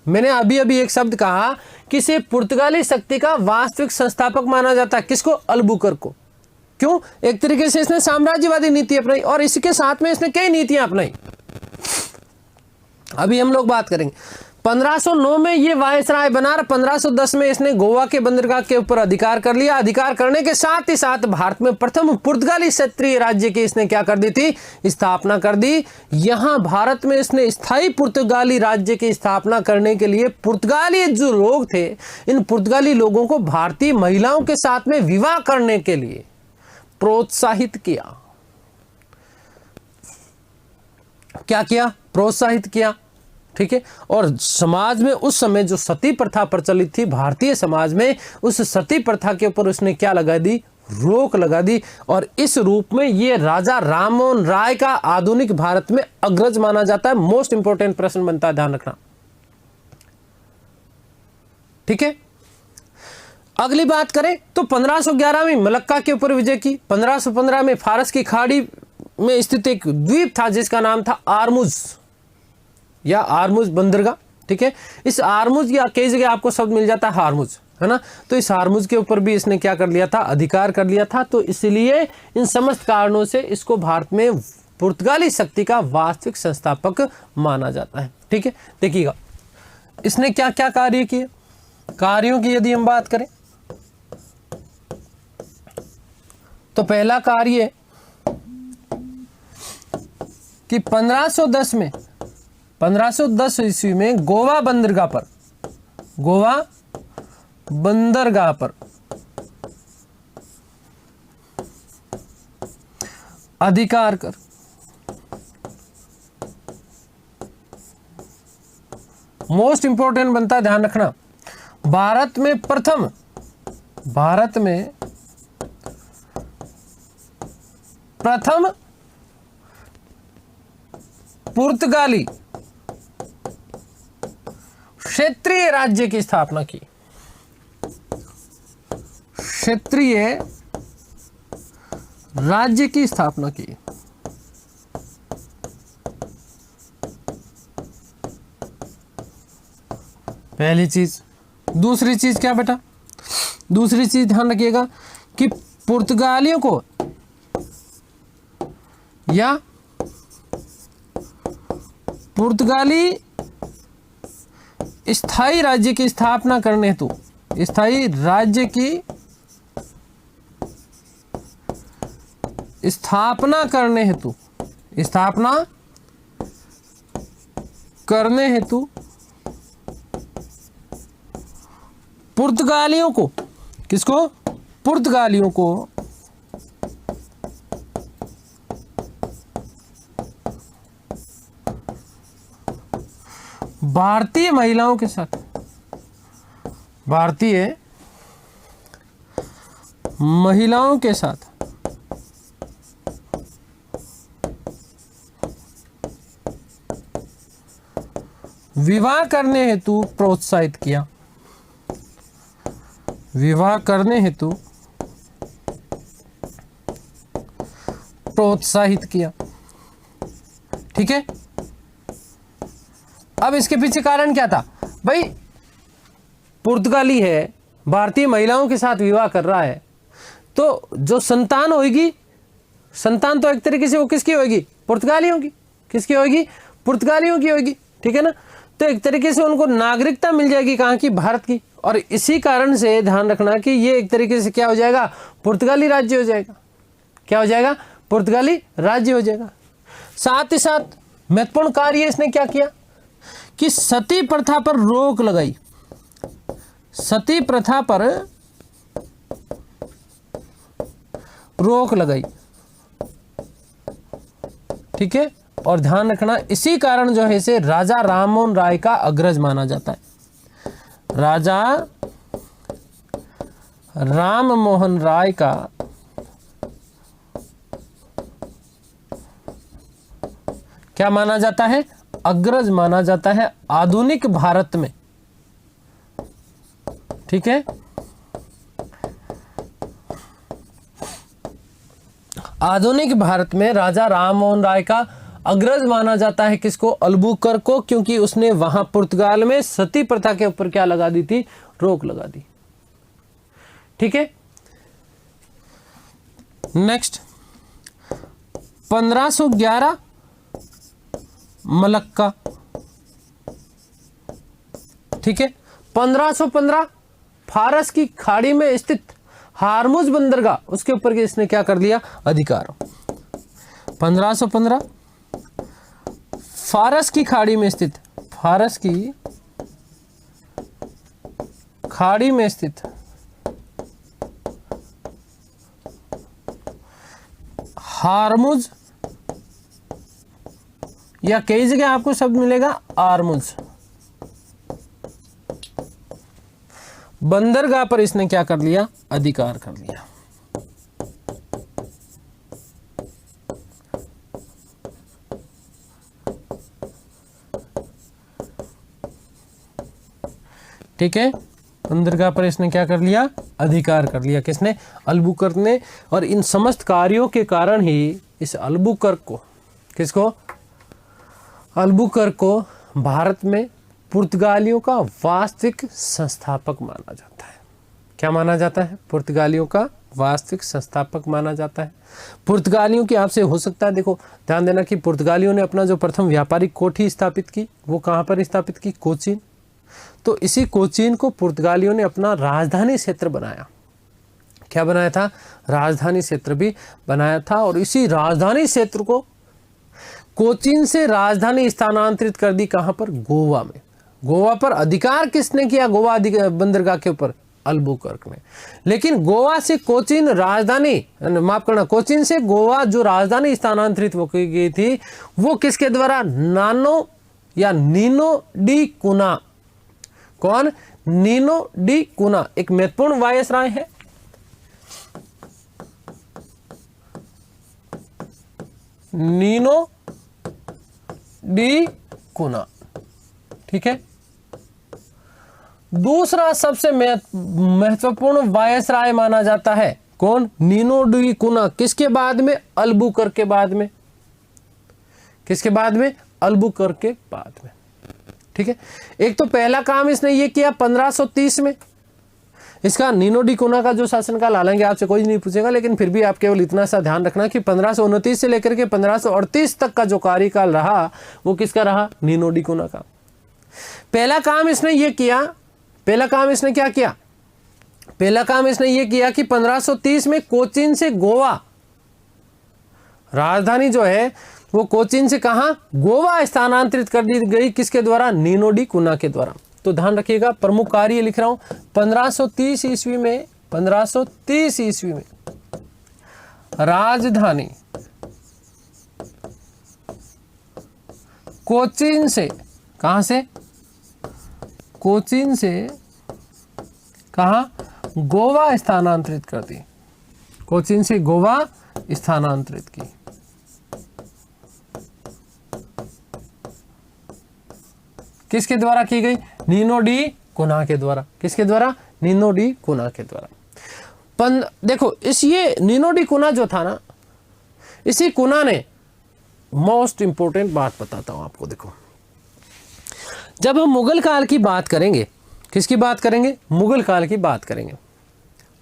मैंने अभी अभी एक शब्द कहा कि इसे पुर्तगाली शक्ति का वास्तविक संस्थापक माना जाता है। किसको? अल्बुकर्क को। क्यों? एक तरीके से इसने साम्राज्यवादी नीति अपनाई और इसके साथ में इसने कई नीतियां अपनाई। अभी हम लोग बात करेंगे 1509 में ये वायसराय बना और 1510 में इसने गोवा के बंदरगाह के ऊपर अधिकार कर लिया। अधिकार करने के साथ ही साथ भारत में प्रथम पुर्तगाली क्षत्रिय राज्य की इसने क्या कर दी थी, स्थापना कर दी। यहां भारत में इसने स्थायी पुर्तगाली राज्य की स्थापना करने के लिए पुर्तगाली जो लोग थे, इन पुर्तगाली लोगों को भारतीय महिलाओं के साथ में विवाह करने के लिए प्रोत्साहित किया। क्या किया? प्रोत्साहित किया। ठीक है। और समाज में उस समय जो सती प्रथा प्रचलित थी भारतीय समाज में, उस सती प्रथा के ऊपर उसने क्या लगा दी, रोक लगा दी। और इस रूप में ये राजा राममोहन राय का आधुनिक भारत में अग्रज माना जाता है। मोस्ट इंपोर्टेंट प्रश्न बनता है, ध्यान रखना। ठीक है। अगली बात करें तो 1511 में मलक्का के ऊपर विजय की। 1515 में फारस की खाड़ी में स्थित एक द्वीप था जिसका नाम था आर्मुज या आर्मुज बंदरगाह। ठीक है। इस आर्मुज या कई जगह आपको शब्द मिल जाता है हारमुज, है ना। तो इस हारमुज के ऊपर भी इसने क्या कर लिया था, अधिकार कर लिया था। तो इसलिए इन समस्त कारणों से इसको भारत में पुर्तगाली शक्ति का वास्तविक संस्थापक माना जाता है। ठीक है। देखिएगा इसने क्या क्या कार्य किए। कार्यों की यदि हम बात करें तो पहला कार्य कि 1510 ईस्वी में गोवा बंदरगाह पर अधिकार कर मोस्ट इंपोर्टेंट बनता है, ध्यान रखना। भारत में प्रथम पुर्तगाली क्षेत्रीय राज्य की स्थापना की। क्षेत्रीय राज्य की स्थापना की। पहली चीज। दूसरी चीज क्या बेटा? दूसरी चीज ध्यान रखिएगा कि पुर्तगालियों को या पुर्तगाली स्थायी राज्य की स्थापना करने हेतु स्थायी राज्य की स्थापना करने हेतु पुर्तगालियों को, किसको? पुर्तगालियों को भारतीय महिलाओं के साथ विवाह करने हेतु प्रोत्साहित किया। विवाह करने हेतु प्रोत्साहित किया। ठीक है। अब इसके पीछे कारण क्या था भाई? पुर्तगाली है, भारतीय महिलाओं के साथ विवाह कर रहा है, तो जो संतान होगी, संतान तो एक तरीके से वो किसकी होगी? पुर्तगालियों की। किसकी होगी? पुर्तगालियों की होगी। ठीक है ना। तो एक तरीके से उनको नागरिकता मिल जाएगी, कहाँ की? भारत की। और इसी कारण से ध्यान रखना कि ये एक तरीके से क्या हो जाएगा? पुर्तगाली राज्य हो जाएगा। क्या हो जाएगा? पुर्तगाली राज्य हो जाएगा। साथ ही साथ महत्वपूर्ण कार्य इसने क्या किया कि सती प्रथा पर रोक लगाई। सती प्रथा पर रोक लगाई। ठीक है। और ध्यान रखना इसी कारण जो है इसे राजा राममोहन राय का अग्रज माना जाता है। राजा राममोहन राय का क्या माना जाता है? अग्रज माना जाता है आधुनिक भारत में। ठीक है। आधुनिक भारत में राजा राममोहन राय का अग्रज माना जाता है। किसको? अल्बुकर्क को, क्योंकि उसने वहां पुर्तगाल में सती प्रथा के ऊपर क्या लगा दी थी? रोक लगा दी। ठीक है। नेक्स्ट 1511 मलक्का ठीक है। 1515 फारस की खाड़ी में स्थित हारमुज बंदरगाह, उसके ऊपर के इसने क्या कर लिया, अधिकार। 1515 फारस की खाड़ी में स्थित, फारस की खाड़ी में स्थित हारमुज, या कई जगह आपको शब्द मिलेगा आरमुज, बंदरगाह पर इसने क्या कर लिया, अधिकार कर लिया। ठीक है, बंदरगाह पर इसने क्या कर लिया, अधिकार कर लिया। किसने, अल्बुकर्क ने। और इन समस्त कार्यों के कारण ही इस अल्बुकर्क को, किसको, अल्बुकर्क को भारत में पुर्तगालियों का वास्तविक संस्थापक माना जाता है। क्या माना जाता है, पुर्तगालियों का वास्तविक संस्थापक माना जाता है। पुर्तगालियों की आपसे हो सकता है, देखो ध्यान देना कि पुर्तगालियों ने अपना जो प्रथम व्यापारिक कोठी स्थापित की वो कहाँ पर स्थापित की, कोचीन। तो इसी कोचीन को पुर्तगालियों ने अपना राजधानी क्षेत्र बनाया। क्या बनाया था, राजधानी क्षेत्र भी बनाया था। और इसी राजधानी क्षेत्र को कोचीन से राजधानी स्थानांतरित कर दी, कहां पर, गोवा में। गोवा पर अधिकार किसने किया, गोवा बंदरगाह के ऊपर, अल्बुकर्क ने। लेकिन गोवा से कोचीन राजधानी, माफ करना, कोचीन से गोवा जो राजधानी स्थानांतरित हो गई थी वो किसके द्वारा, नानो या नीनो डी कुना। कौन, नीनो डी कुना, एक महत्वपूर्ण वायसराय है। नीनो डी कुना, ठीक है। दूसरा सबसे महत्वपूर्ण वायसराय माना जाता है कौन, नीनो डी कुना। किसके बाद में, अल्बुकर्क के बाद में। किसके बाद में, अल्बुकर्क के बाद में, ठीक है। एक तो पहला काम इसने ये किया 1530 में। इसका नीनो डी कुना का जो शासनकाल, हालांकि आपसे कोई नहीं पूछेगा, लेकिन फिर भी आप केवल इतना सा ध्यान रखना कि 1529 से लेकर के 1538 तक का जो कार्यकाल रहा वो किसका रहा, नीनो डी कुना का। पहला काम इसने ये किया, पहला काम इसने क्या किया, पहला काम इसने ये किया कि 1530 में कोचीन से गोवा, राजधानी जो है वो कोचीन से कहां, गोवा स्थानांतरित कर दी गई। किसके द्वारा, नीनो डी कुना के द्वारा। तो ध्यान रखिएगा, प्रमुख कार्य लिख रहा हूं। 1530 ईस्वी में, 1530 ईस्वी में राजधानी कोचीन से, कहां से, कोचीन से कहां, गोवा स्थानांतरित कर दी। कोचीन से गोवा स्थानांतरित की। किसके द्वारा की गई, नीनो डी कुना के द्वारा। किसके द्वारा, नीनो डी कुना के द्वारा। देखो इस ये नीनो डी कुना जो था ना, इसी कुना ने, मोस्ट इंपोर्टेंट बात बताता हूं आपको। देखो जब हम मुगल काल की बात करेंगे, किसकी बात करेंगे, मुगल काल की बात करेंगे,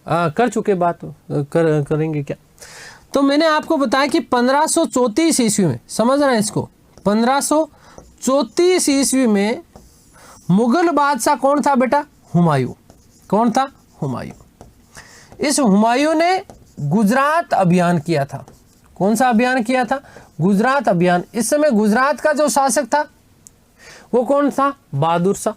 कर चुके बात करेंगे क्या। तो मैंने आपको बताया कि 1534 ईस्वी में, समझ रहे हैं इसको, 1534 ईस्वी में मुगल बादशाह कौन था बेटा, हुमायूं। कौन था, हुमायूं। इस हुमायूं ने गुजरात अभियान किया था। कौन सा अभियान किया था, गुजरात अभियान। इस समय गुजरात का जो शासक था वो कौन था, बहादुर शाह।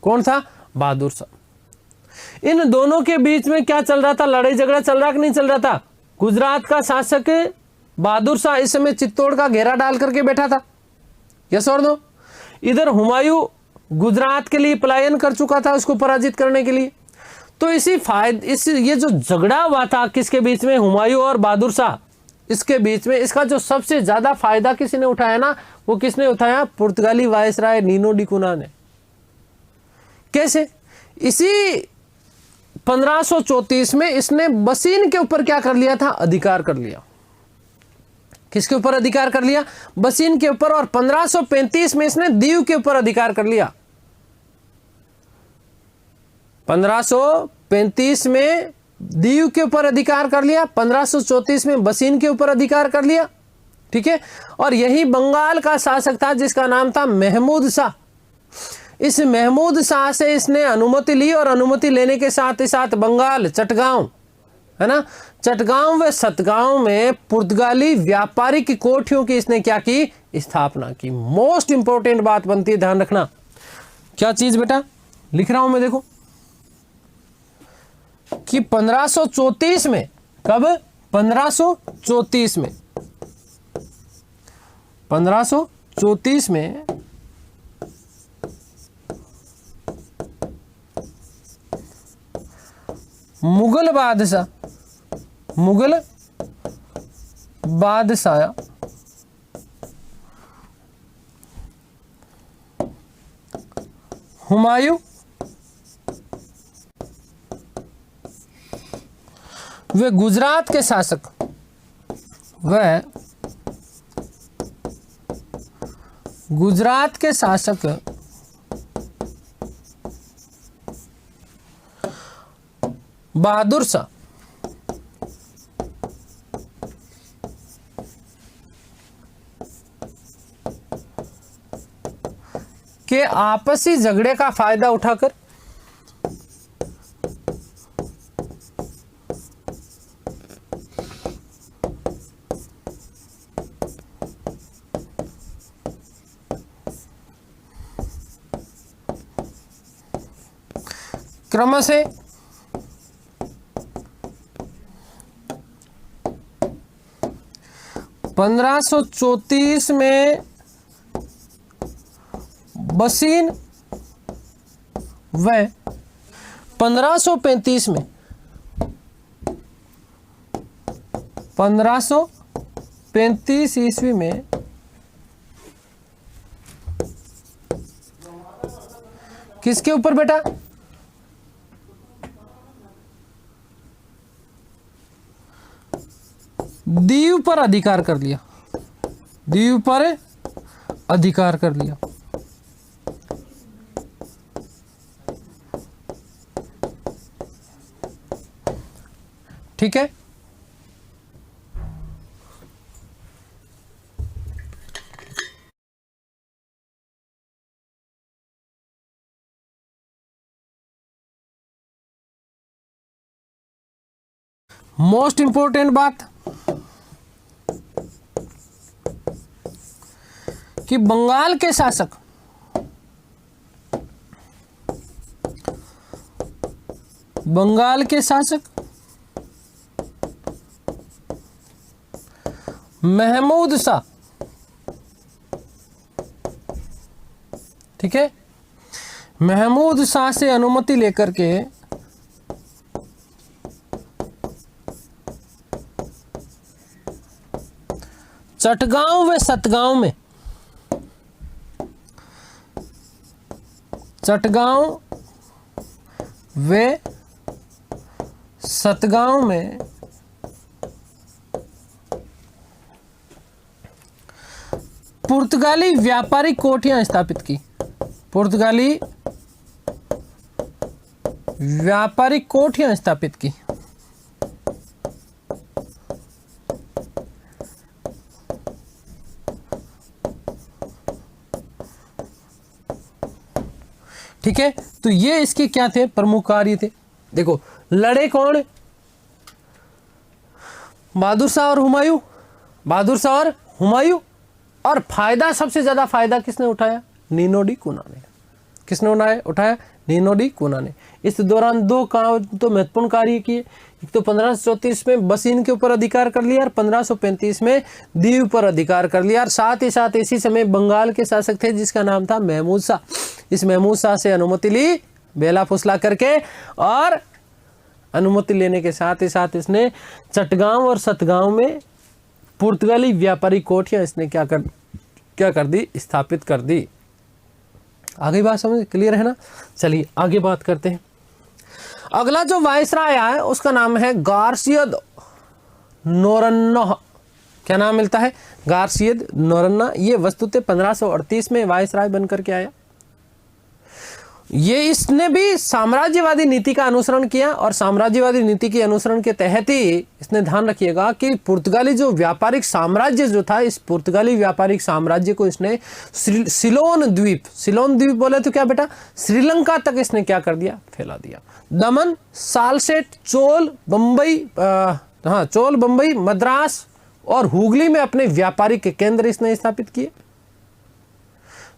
कौन था, बहादुर शाह। इन दोनों के बीच में क्या चल रहा था, लड़ाई झगड़ा चल रहा कि नहीं चल रहा था। गुजरात का शासक बहादुर शाह इस समय चित्तौड़ का घेरा डाल करके बैठा था, यस और नो। इधर हुमायूं गुजरात के लिए पलायन कर चुका था उसको पराजित करने के लिए। तो ये जो झगड़ा हुआ था किसके बीच में, हुमायूं और बहादुर शाह, इसके बीच में, इसका जो सबसे ज्यादा फायदा किसी ने उठाया ना, वो किसने उठाया, पुर्तगाली वायसराय नीनो डी कुना ने। कैसे, इसी 1534 में इसने बसीन के ऊपर क्या कर लिया था, अधिकार कर लिया। किसके ऊपर अधिकार कर लिया, बसीन के ऊपर। और 1535 में इसने दीव के ऊपर अधिकार कर लिया। 1535 में दीव के ऊपर अधिकार कर लिया, 1534 में बसीन के ऊपर अधिकार कर लिया, ठीक है। और यही बंगाल का शासक था जिसका नाम था महमूद शाह। इस महमूद शाह से इसने अनुमति ली और अनुमति लेने के साथ ही साथ बंगाल चटगांव, है ना, चटगांव व सतगांव में पुर्तगाली व्यापारिक कोठियों की इसने क्या की, स्थापना की। मोस्ट इंपॉर्टेंट बात बनती है, ध्यान रखना। क्या चीज बेटा लिख रहा हूं मैं, देखो कि 1534 में, कब, 1534 में, 1534 में मुगल बादशाह हुमायूं वे गुजरात के शासक, वह गुजरात के शासक बहादुर शाह के आपसी झगड़े का फायदा उठाकर क्रमशः 1534 में बसीन व 1535 में 1535 ईस्वी में किसके ऊपर बेटा, दीव पर अधिकार कर लिया, दीव पर अधिकार कर लिया। ठीक है, मोस्ट इंपॉर्टेंट बात कि बंगाल के शासक महमूद शाह, ठीक है, महमूद शाह से अनुमति लेकर के चटगांव व सतगांव में, चटगांव व सतगांव में पुर्तगाली व्यापारिक कोठियां स्थापित की, पुर्तगाली व्यापारिक कोठियां स्थापित की। ठीक है, तो ये इसके क्या थे, प्रमुख कार्य थे। देखो लड़े कौन, बहादुर शाह और हुमायूं, बहादुर शाह और हुमायूं, और फायदा सबसे ज्यादा फायदा किसने उठाया, नीनो डी कूना ने। किसने उठाया, नीनो डी कूना ने। इस दौरान दो काम तो महत्वपूर्ण कार्य किए, एक तो 1534 में बसीन के ऊपर अधिकार कर लिया और 1535 में दीव पर अधिकार कर लिया, और साथ ही साथ इसी समय बंगाल के शासक थे जिसका नाम था महमूद शाह। इस महमूद शाह से अनुमति ली बेला फुसला करके, और अनुमति लेने के साथ ही साथ इसने चटगांव और सतगांव में पुर्तगाली व्यापारी कोठियां इसने क्या कर दी, स्थापित कर दी। आगे बात समझ क्लियर है ना। चलिए आगे बात करते हैं। अगला जो वायसराय है उसका नाम है गार्सियद नोरन्ना। क्या नाम मिलता है, गार्सियद नोरन्ना। ये वस्तुतः 1538 में वायसराय बनकर के आया। ये इसने भी साम्राज्यवादी नीति का अनुसरण किया और साम्राज्यवादी नीति के अनुसरण के तहत ही इसने ध्यान रखिएगा कि पुर्तगाली जो व्यापारिक साम्राज्य जो था, इस पुर्तगाली व्यापारिक साम्राज्य को इसने सिलोन द्वीप बोले तो क्या बेटा, श्रीलंका तक इसने क्या कर दिया, फैला दिया। दमन, सालसेट, चोल, बंबई, मद्रास और हुगली में अपने व्यापारिक केंद्र इसने स्थापित किए।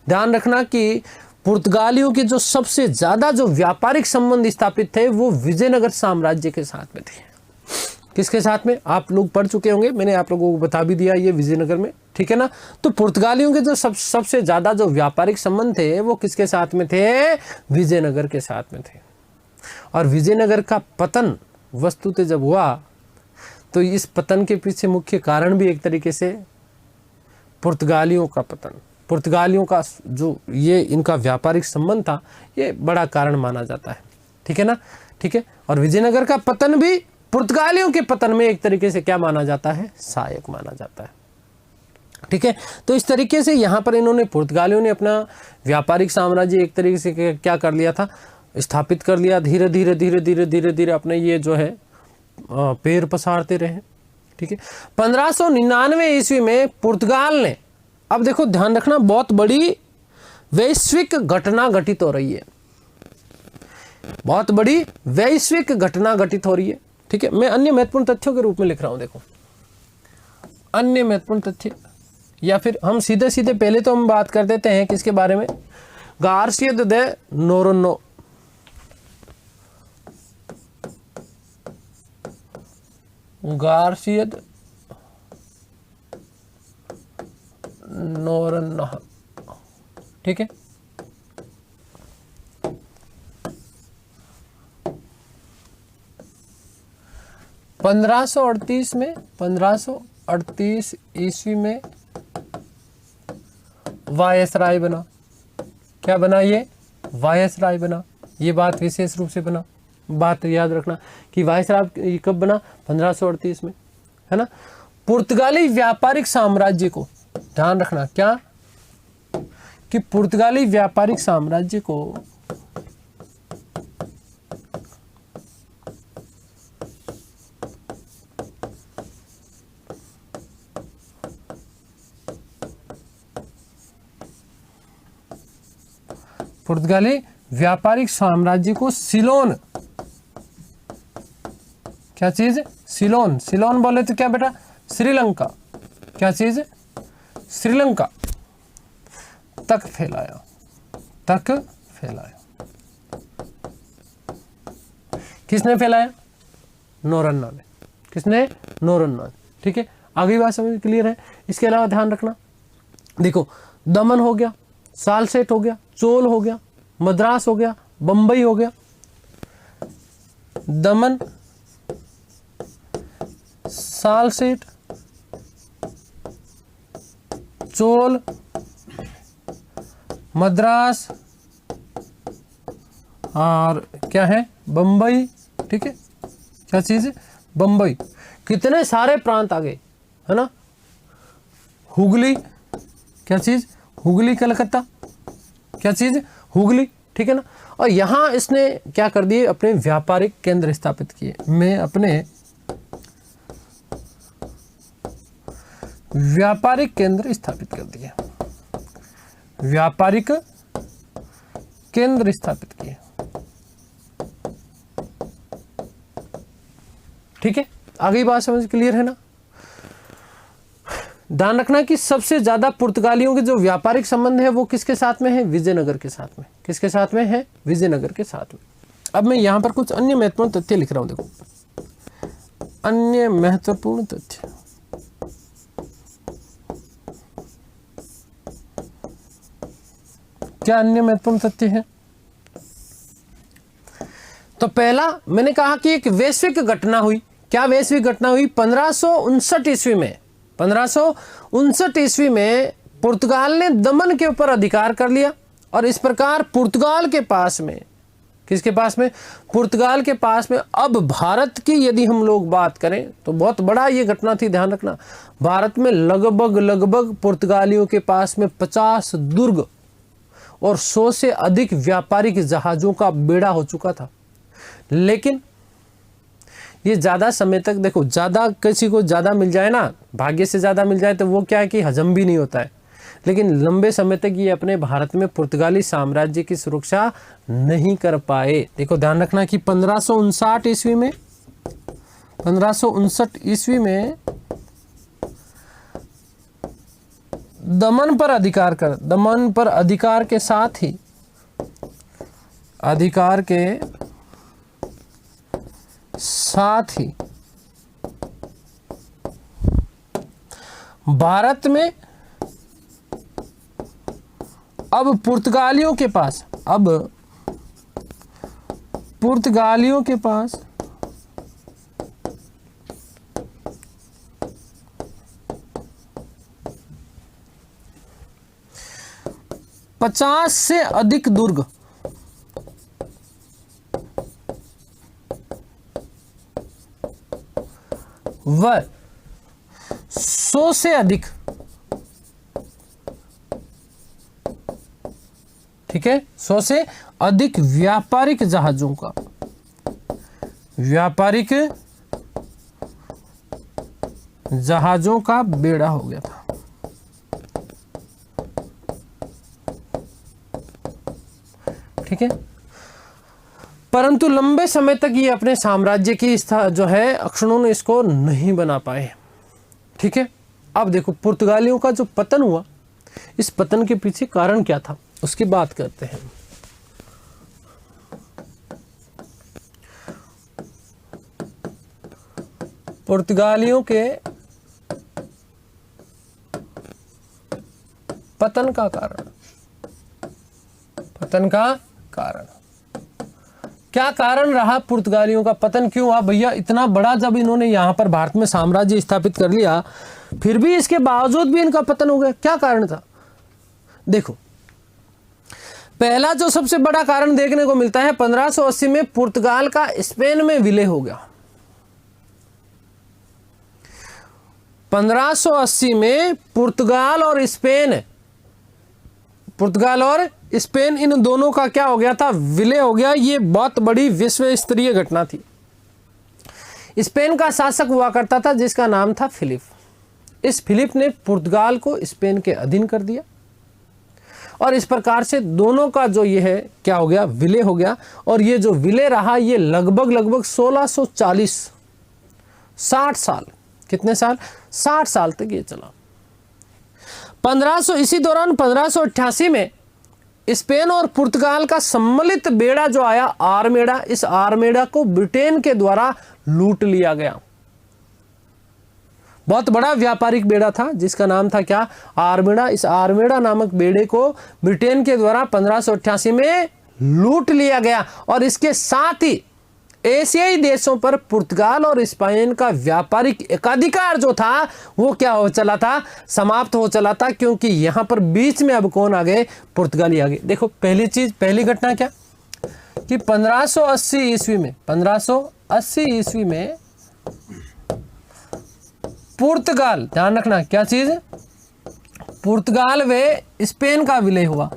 ध्यान रखना कि पुर्तगालियों के जो सबसे ज्यादा जो व्यापारिक संबंध स्थापित थे वो विजयनगर साम्राज्य के साथ में थे। किसके साथ में, आप लोग पढ़ चुके होंगे, मैंने आप लोगों को बता भी दिया ये विजयनगर में, ठीक है ना। तो पुर्तगालियों के जो सबसे ज्यादा जो व्यापारिक संबंध थे वो किसके साथ में थे, विजयनगर के साथ में थे। और विजयनगर का पतन वस्तुतः जब हुआ तो इस पतन के पीछे मुख्य कारण भी एक तरीके से पुर्तगालियों का पतन, पुर्तगालियों का जो ये इनका व्यापारिक संबंध था, ये बड़ा कारण माना जाता है, ठीक है ना, ठीक है। और विजयनगर का पतन भी पुर्तगालियों के पतन में एक तरीके से क्या माना जाता है, सहायक माना जाता है, ठीक है। तो इस तरीके से यहाँ पर इन्होंने, पुर्तगालियों ने अपना व्यापारिक साम्राज्य एक तरीके से क्या कर लिया था, स्थापित कर लिया। धीरे धीरे अपने ये जो है पैर पसारते रहे, ठीक है। 1599 ईस्वी में पुर्तगाल ने, अब देखो ध्यान रखना, बहुत बड़ी वैश्विक घटना घटित हो रही है, बहुत बड़ी वैश्विक घटना घटित हो रही है, ठीक है। मैं अन्य महत्वपूर्ण तथ्यों के रूप में लिख रहा हूं, देखो अन्य महत्वपूर्ण तथ्य, या फिर हम सीधे पहले तो हम बात कर देते हैं किसके बारे में, गार्सिया दे नोरोनो, गार्सिया नोरोनो, ठीक है। पंद्रह सौ अड़तीस ईस्वी में वायसराय बना। क्या बना, ये वायसराय बना। ये बात विशेष रूप से बना, बात याद रखना कि वायसराय कब बना, 1538 में, है ना। पुर्तगाली व्यापारिक साम्राज्य को, ध्यान रखना क्या, कि पुर्तगाली व्यापारिक साम्राज्य को सिलोन, क्या चीज, सिलोन बोले तो क्या बेटा, श्रीलंका, क्या चीज, श्रीलंका तक फैलाया। किसने फैलाया, नोरन्ना ने, किसने, नोरन्ना, ठीक है। आगे बात समझ क्लियर है। इसके अलावा ध्यान रखना, देखो दमन हो गया, सालसेट हो गया, चोल हो गया, मद्रास हो गया, बंबई हो गया। दमन, सालसेट, चोल, मद्रास और क्या है, बंबई, ठीक है। क्या चीज है, बंबई। कितने सारे प्रांत आ गए, है ना। हुगली, क्या चीज, हुगली, कलकत्ता, क्या चीज, हुगली, ठीक है ना। और यहां इसने क्या कर दिए, अपने व्यापारिक केंद्र स्थापित किए। मैं अपने व्यापारिक केंद्र स्थापित कर दिए, व्यापारिक केंद्र स्थापित किए, ठीक है। आगे बात समझ क्लियर है ना। ध्यान रखना कि सबसे ज्यादा पुर्तगालियों के जो व्यापारिक संबंध है वो किसके साथ में है, विजयनगर के साथ में। किसके साथ में है, विजयनगर के साथ में। अब मैं यहां पर कुछ अन्य महत्वपूर्ण तथ्य लिख रहा हूं, देखो अन्य महत्वपूर्ण तथ्य। क्या अन्य महत्वपूर्ण तथ्य है, तो पहला मैंने कहा कि एक वैश्विक घटना हुई। क्या वैश्विक घटना हुई, 1559 ईस्वी में, 1559 ईस्वी में पुर्तगाल ने दमन के ऊपर अधिकार कर लिया और इस प्रकार पुर्तगाल के पास में, किसके पास में, पुर्तगाल के पास में। अब भारत की यदि हम लोग बात करें तो बहुत बड़ा ये घटना थी, ध्यान रखना। भारत में लगभग पुर्तगालियों के पास में 50 दुर्ग और 100 से अधिक व्यापारिक जहाजों का बेड़ा हो चुका था। लेकिन ये ज़्यादा समय तक, देखो ज़्यादा किसी को ज़्यादा मिल जाए ना, भाग्य से ज़्यादा मिल जाए तो वो क्या है कि हजम भी नहीं होता है। लेकिन लंबे समय तक ये अपने भारत में पुर्तगाली साम्राज्य की सुरक्षा नहीं कर पाए। देखो ध्यान रखना कि 1559 ईस्वी में 1559 ईस्वी में दमन पर अधिकार के साथ ही भारत में अब पुर्तगालियों के पास 50 से अधिक दुर्ग व 100 से अधिक, ठीक है, 100 से अधिक व्यापारिक जहाजों का बेड़ा हो गया था। ठीक है, परंतु लंबे समय तक ये अपने साम्राज्य की जो है अक्षुणों ने इसको नहीं बना पाए। ठीक है, अब देखो पुर्तगालियों का जो पतन हुआ, इस पतन के पीछे कारण क्या था उसकी बात करते हैं। पुर्तगालियों के पतन का कारण क्या कारण रहा? पुर्तगालियों का पतन क्यों हुआ? भैया इतना बड़ा जब इन्होंने यहाँ पर भारत में साम्राज्य स्थापित कर लिया, फिर भी इसके बावजूद भी इनका पतन हो गया, क्या कारण था? देखो, पहला जो सबसे बड़ा कारण देखने को मिलता है, 1580 में पुर्तगाल का स्पेन में विलय हो गया। 1580 में पुर्तगाल और स्पेन इन दोनों का क्या हो गया था? विलय हो गया। ये बहुत बड़ी विश्व स्तरीय घटना थी। स्पेन का शासक हुआ करता था जिसका नाम था फिलिप। इस फिलिप ने पुर्तगाल को स्पेन के अधीन कर दिया और इस प्रकार से दोनों का जो ये है क्या हो गया? विलय हो गया। और ये जो विलय रहा ये लगभग 1640 60 साल, कितने साल? 60 साल तक ये चला। इसी दौरान 1588 में स्पेन और पुर्तगाल का सम्मिलित बेड़ा जो आया आर्मेडा, इस आर्मेडा को ब्रिटेन के द्वारा लूट लिया गया। बहुत बड़ा व्यापारिक बेड़ा था जिसका नाम था क्या? आर्मेडा। इस आर्मेडा नामक बेड़े को ब्रिटेन के द्वारा 1588 में लूट लिया गया और इसके साथ ही एशियाई देशों पर पुर्तगाल और स्पेन का व्यापारिक एकाधिकार जो था वो क्या हो चला था? समाप्त हो चला था, क्योंकि यहां पर बीच में अब कौन आ गए? पुर्तगाली आ गए। देखो पहली घटना क्या कि 1580 ईस्वी में पुर्तगाल, ध्यान रखना क्या चीज? पुर्तगाल व स्पेन का विलय हुआ,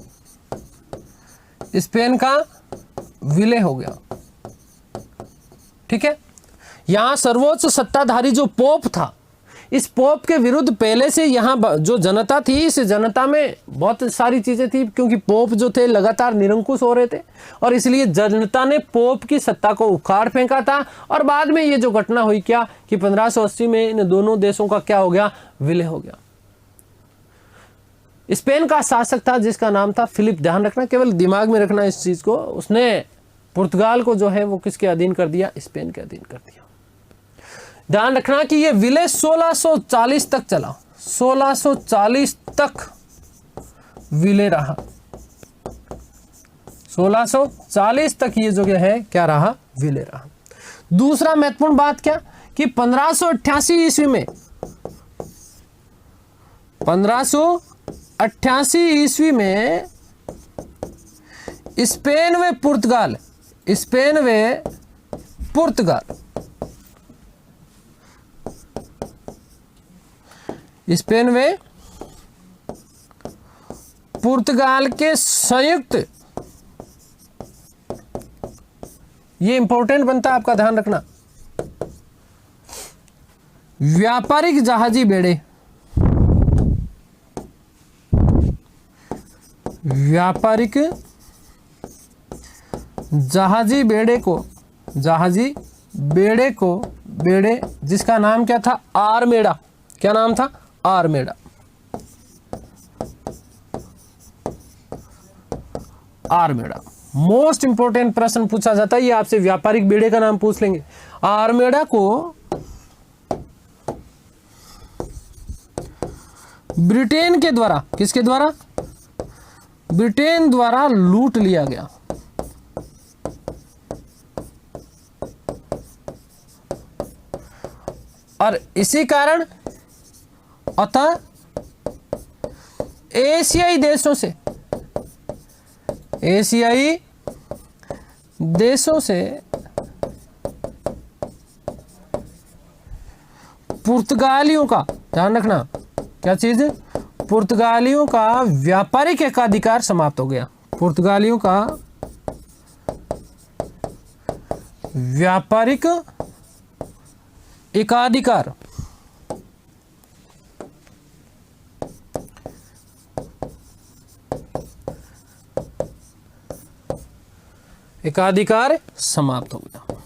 स्पेन का विलय हो गया। ठीक है, यहां सर्वोच्च सत्ताधारी जो पोप था, इस पोप के विरुद्ध पहले से यहाँ जो जनता थी, इस जनता में बहुत सारी चीजें थी, क्योंकि पोप जो थे लगातार निरंकुश हो रहे थे और इसलिए जनता ने पोप की सत्ता को उखाड़ फेंका था। और बाद में ये जो घटना हुई क्या कि 1580 में इन दोनों देशों का क्या हो गया? विलय हो गया। स्पेन का शासक था जिसका नाम था फिलिप। ध्यान रखना, केवल दिमाग में रखना इस चीज को। उसने पुर्तगाल को जो है वो किसके अधीन कर दिया? स्पेन के अधीन कर दिया। ध्यान रखना कि ये विलय 1640 तक चला, 1640 तक विलय रहा। 1640 तक ये जो है क्या रहा? विलय रहा। दूसरा महत्वपूर्ण बात क्या कि 1588 ईस्वी में स्पेन व पुर्तगाल पुर्तगाल के संयुक्त, ये इंपॉर्टेंट बनता है, आपका ध्यान रखना, व्यापारिक जहाजी बेड़े, व्यापारिक जहाजी बेड़े को, बेड़े जिसका नाम क्या था, आर्मेडा। क्या नाम था, आर्मेडा। आर्मेडा मोस्ट इंपोर्टेंट प्रश्न पूछा जाता है, ये आपसे व्यापारिक बेड़े का नाम पूछ लेंगे। आर्मेडा को ब्रिटेन के द्वारा, किसके द्वारा, ब्रिटेन द्वारा लूट लिया गया। और इसी कारण अतः एशियाई देशों से पुर्तगालियों का, ध्यान रखना, क्या चीज, पुर्तगालियों का व्यापारिक एकाधिकार समाप्त हो गया। पुर्तगालियों का व्यापारिक एकाधिकार समाप्त हो गया।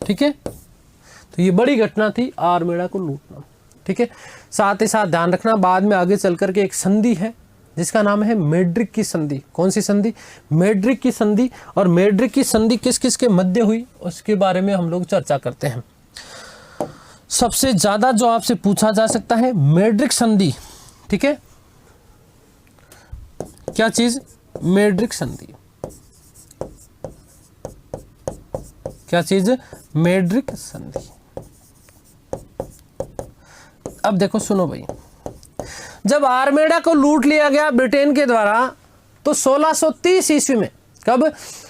ठीक है, तो ये बड़ी घटना थी आर्मेडा को लूटना। ठीक है, साथ ही साथ ध्यान रखना, बाद में आगे चल करके एक संधि है जिसका नाम है मैड्रिड की संधि। कौन सी संधि, मैड्रिड की संधि। और मैड्रिड की संधि किस किस के मध्य हुई उसके बारे में हम लोग चर्चा करते हैं। सबसे ज्यादा जो आपसे पूछा जा सकता है मैड्रिड संधि। ठीक है, क्या चीज, मैड्रिड संधि, क्या चीज, मैड्रिड संधि। अब देखो, सुनो भाई, जब आर्मेडा को लूट लिया गया ब्रिटेन के द्वारा तो 1630 ईस्वी में, कब,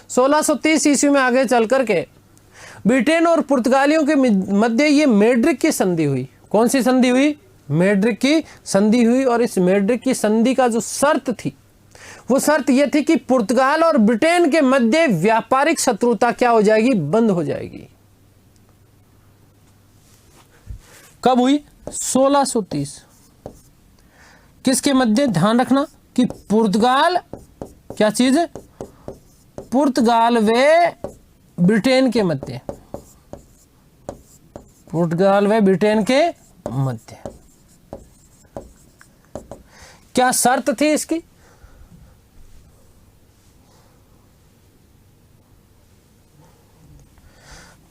1630 ईस्वी में आगे चल करके ब्रिटेन और पुर्तगालियों के मध्य ये मैड्रिड की संधि हुई। कौन सी संधि हुई, मैड्रिड की संधि हुई। और इस मैड्रिड की संधि का जो शर्त थी वो शर्त यह थी कि पुर्तगाल और ब्रिटेन के मध्य व्यापारिक शत्रुता क्या हो जाएगी, बंद हो जाएगी। कब हुई, 1630। किसके मध्य, ध्यान रखना कि पुर्तगाल, क्या चीज, पुर्तगाल व ब्रिटेन के मध्य, पुर्तगाल व ब्रिटेन के मध्य। क्या शर्त थी इसकी,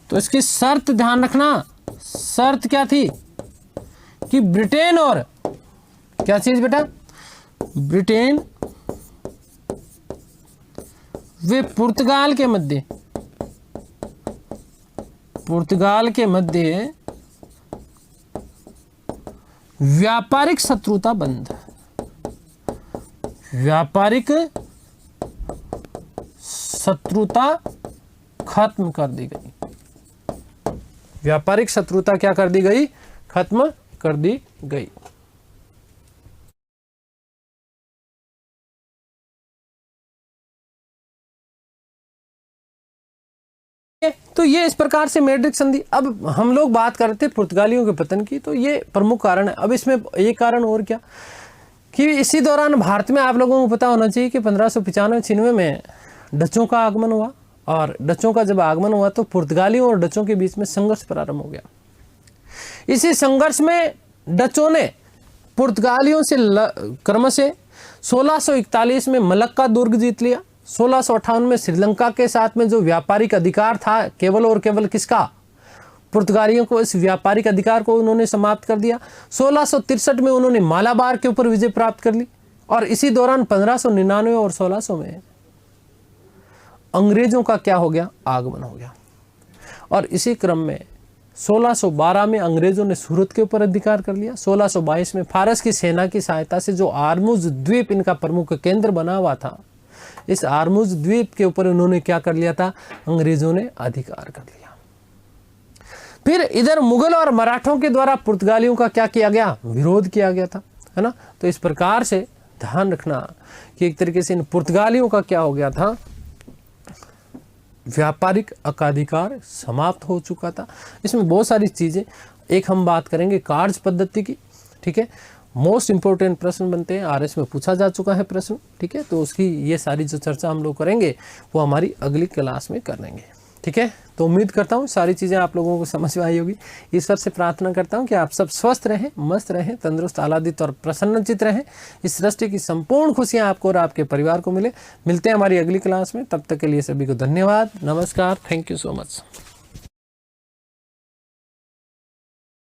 तो इसकी शर्त ध्यान रखना, शर्त क्या थी कि ब्रिटेन और, क्या चीज बेटा, ब्रिटेन वे पुर्तगाल के मध्य, पुर्तगाल के मध्य व्यापारिक शत्रुता बंद, व्यापारिक शत्रुता खत्म कर दी गई। व्यापारिक शत्रुता क्या कर दी गई, खत्म कर दी गई। तो ये इस प्रकार से मैड्रिड संधि। अब हम लोग बात कर रहे थे पुर्तगालियों के पतन की, तो ये प्रमुख कारण है। अब इसमें एक कारण और क्या कि इसी दौरान भारत में आप लोगों को पता होना चाहिए कि 1595-96 में डचों का आगमन हुआ। और डचों का जब आगमन हुआ तो पुर्तगालियों और डचों के बीच में संघर्ष प्रारंभ हो गया। इसी संघर्ष में डचों ने पुर्तगालियों से क्रमशः 1641 में मलक्का दुर्ग जीत लिया। 1658 में श्रीलंका के साथ में जो व्यापारिक अधिकार था केवल और केवल किसका, पुर्तगालियों को, इस व्यापारिक अधिकार को उन्होंने समाप्त कर दिया। 1663 में उन्होंने मालाबार के ऊपर विजय प्राप्त कर ली। और इसी दौरान 1599 और 1600 में अंग्रेजों का क्या हो गया, आगमन हो गया। और इसी क्रम में 1612 में अंग्रेजों ने सूरत के ऊपर अधिकार कर लिया। 1622 में फारस की सेना की सहायता से जो आर्मुज द्वीप इनका प्रमुख केंद्र बना हुआ था, इस आर्मुज द्वीप के ऊपर उन्होंने क्या कर लिया था, अंग्रेजों ने अधिकार कर लिया। फिर इधर मुगल और मराठों के द्वारा पुर्तगालियों का क्या किया गया, विरोध किया गया था। है ना। तो इस प्रकार से ध्यान रखना कि एक तरीके से इन पुर्तगालियों का क्या हो गया था, व्यापारिक एकाधिकार समाप्त हो चुका था। इसमें बहुत सारी चीज़ें, एक हम बात करेंगे कार्य पद्धति की, ठीक है। मोस्ट इंपॉर्टेंट प्रश्न बनते हैं, आरएस में पूछा जा चुका है प्रश्न, ठीक है। तो उसकी ये सारी जो चर्चा हम लोग करेंगे वो हमारी अगली क्लास में करेंगे, ठीक है। तो उम्मीद करता हूँ सारी चीज़ें आप लोगों को समझ में आई होगी। ईश्वर से प्रार्थना करता हूँ कि आप सब स्वस्थ रहें, मस्त रहें, तंदुरुस्त, आह्लादित और प्रसन्नचित रहें। इस सृष्टि की संपूर्ण खुशियाँ आपको और आपके परिवार को मिले। मिलते हैं हमारी अगली क्लास में, तब तक के लिए सभी को धन्यवाद, नमस्कार, थैंक यू सो मच।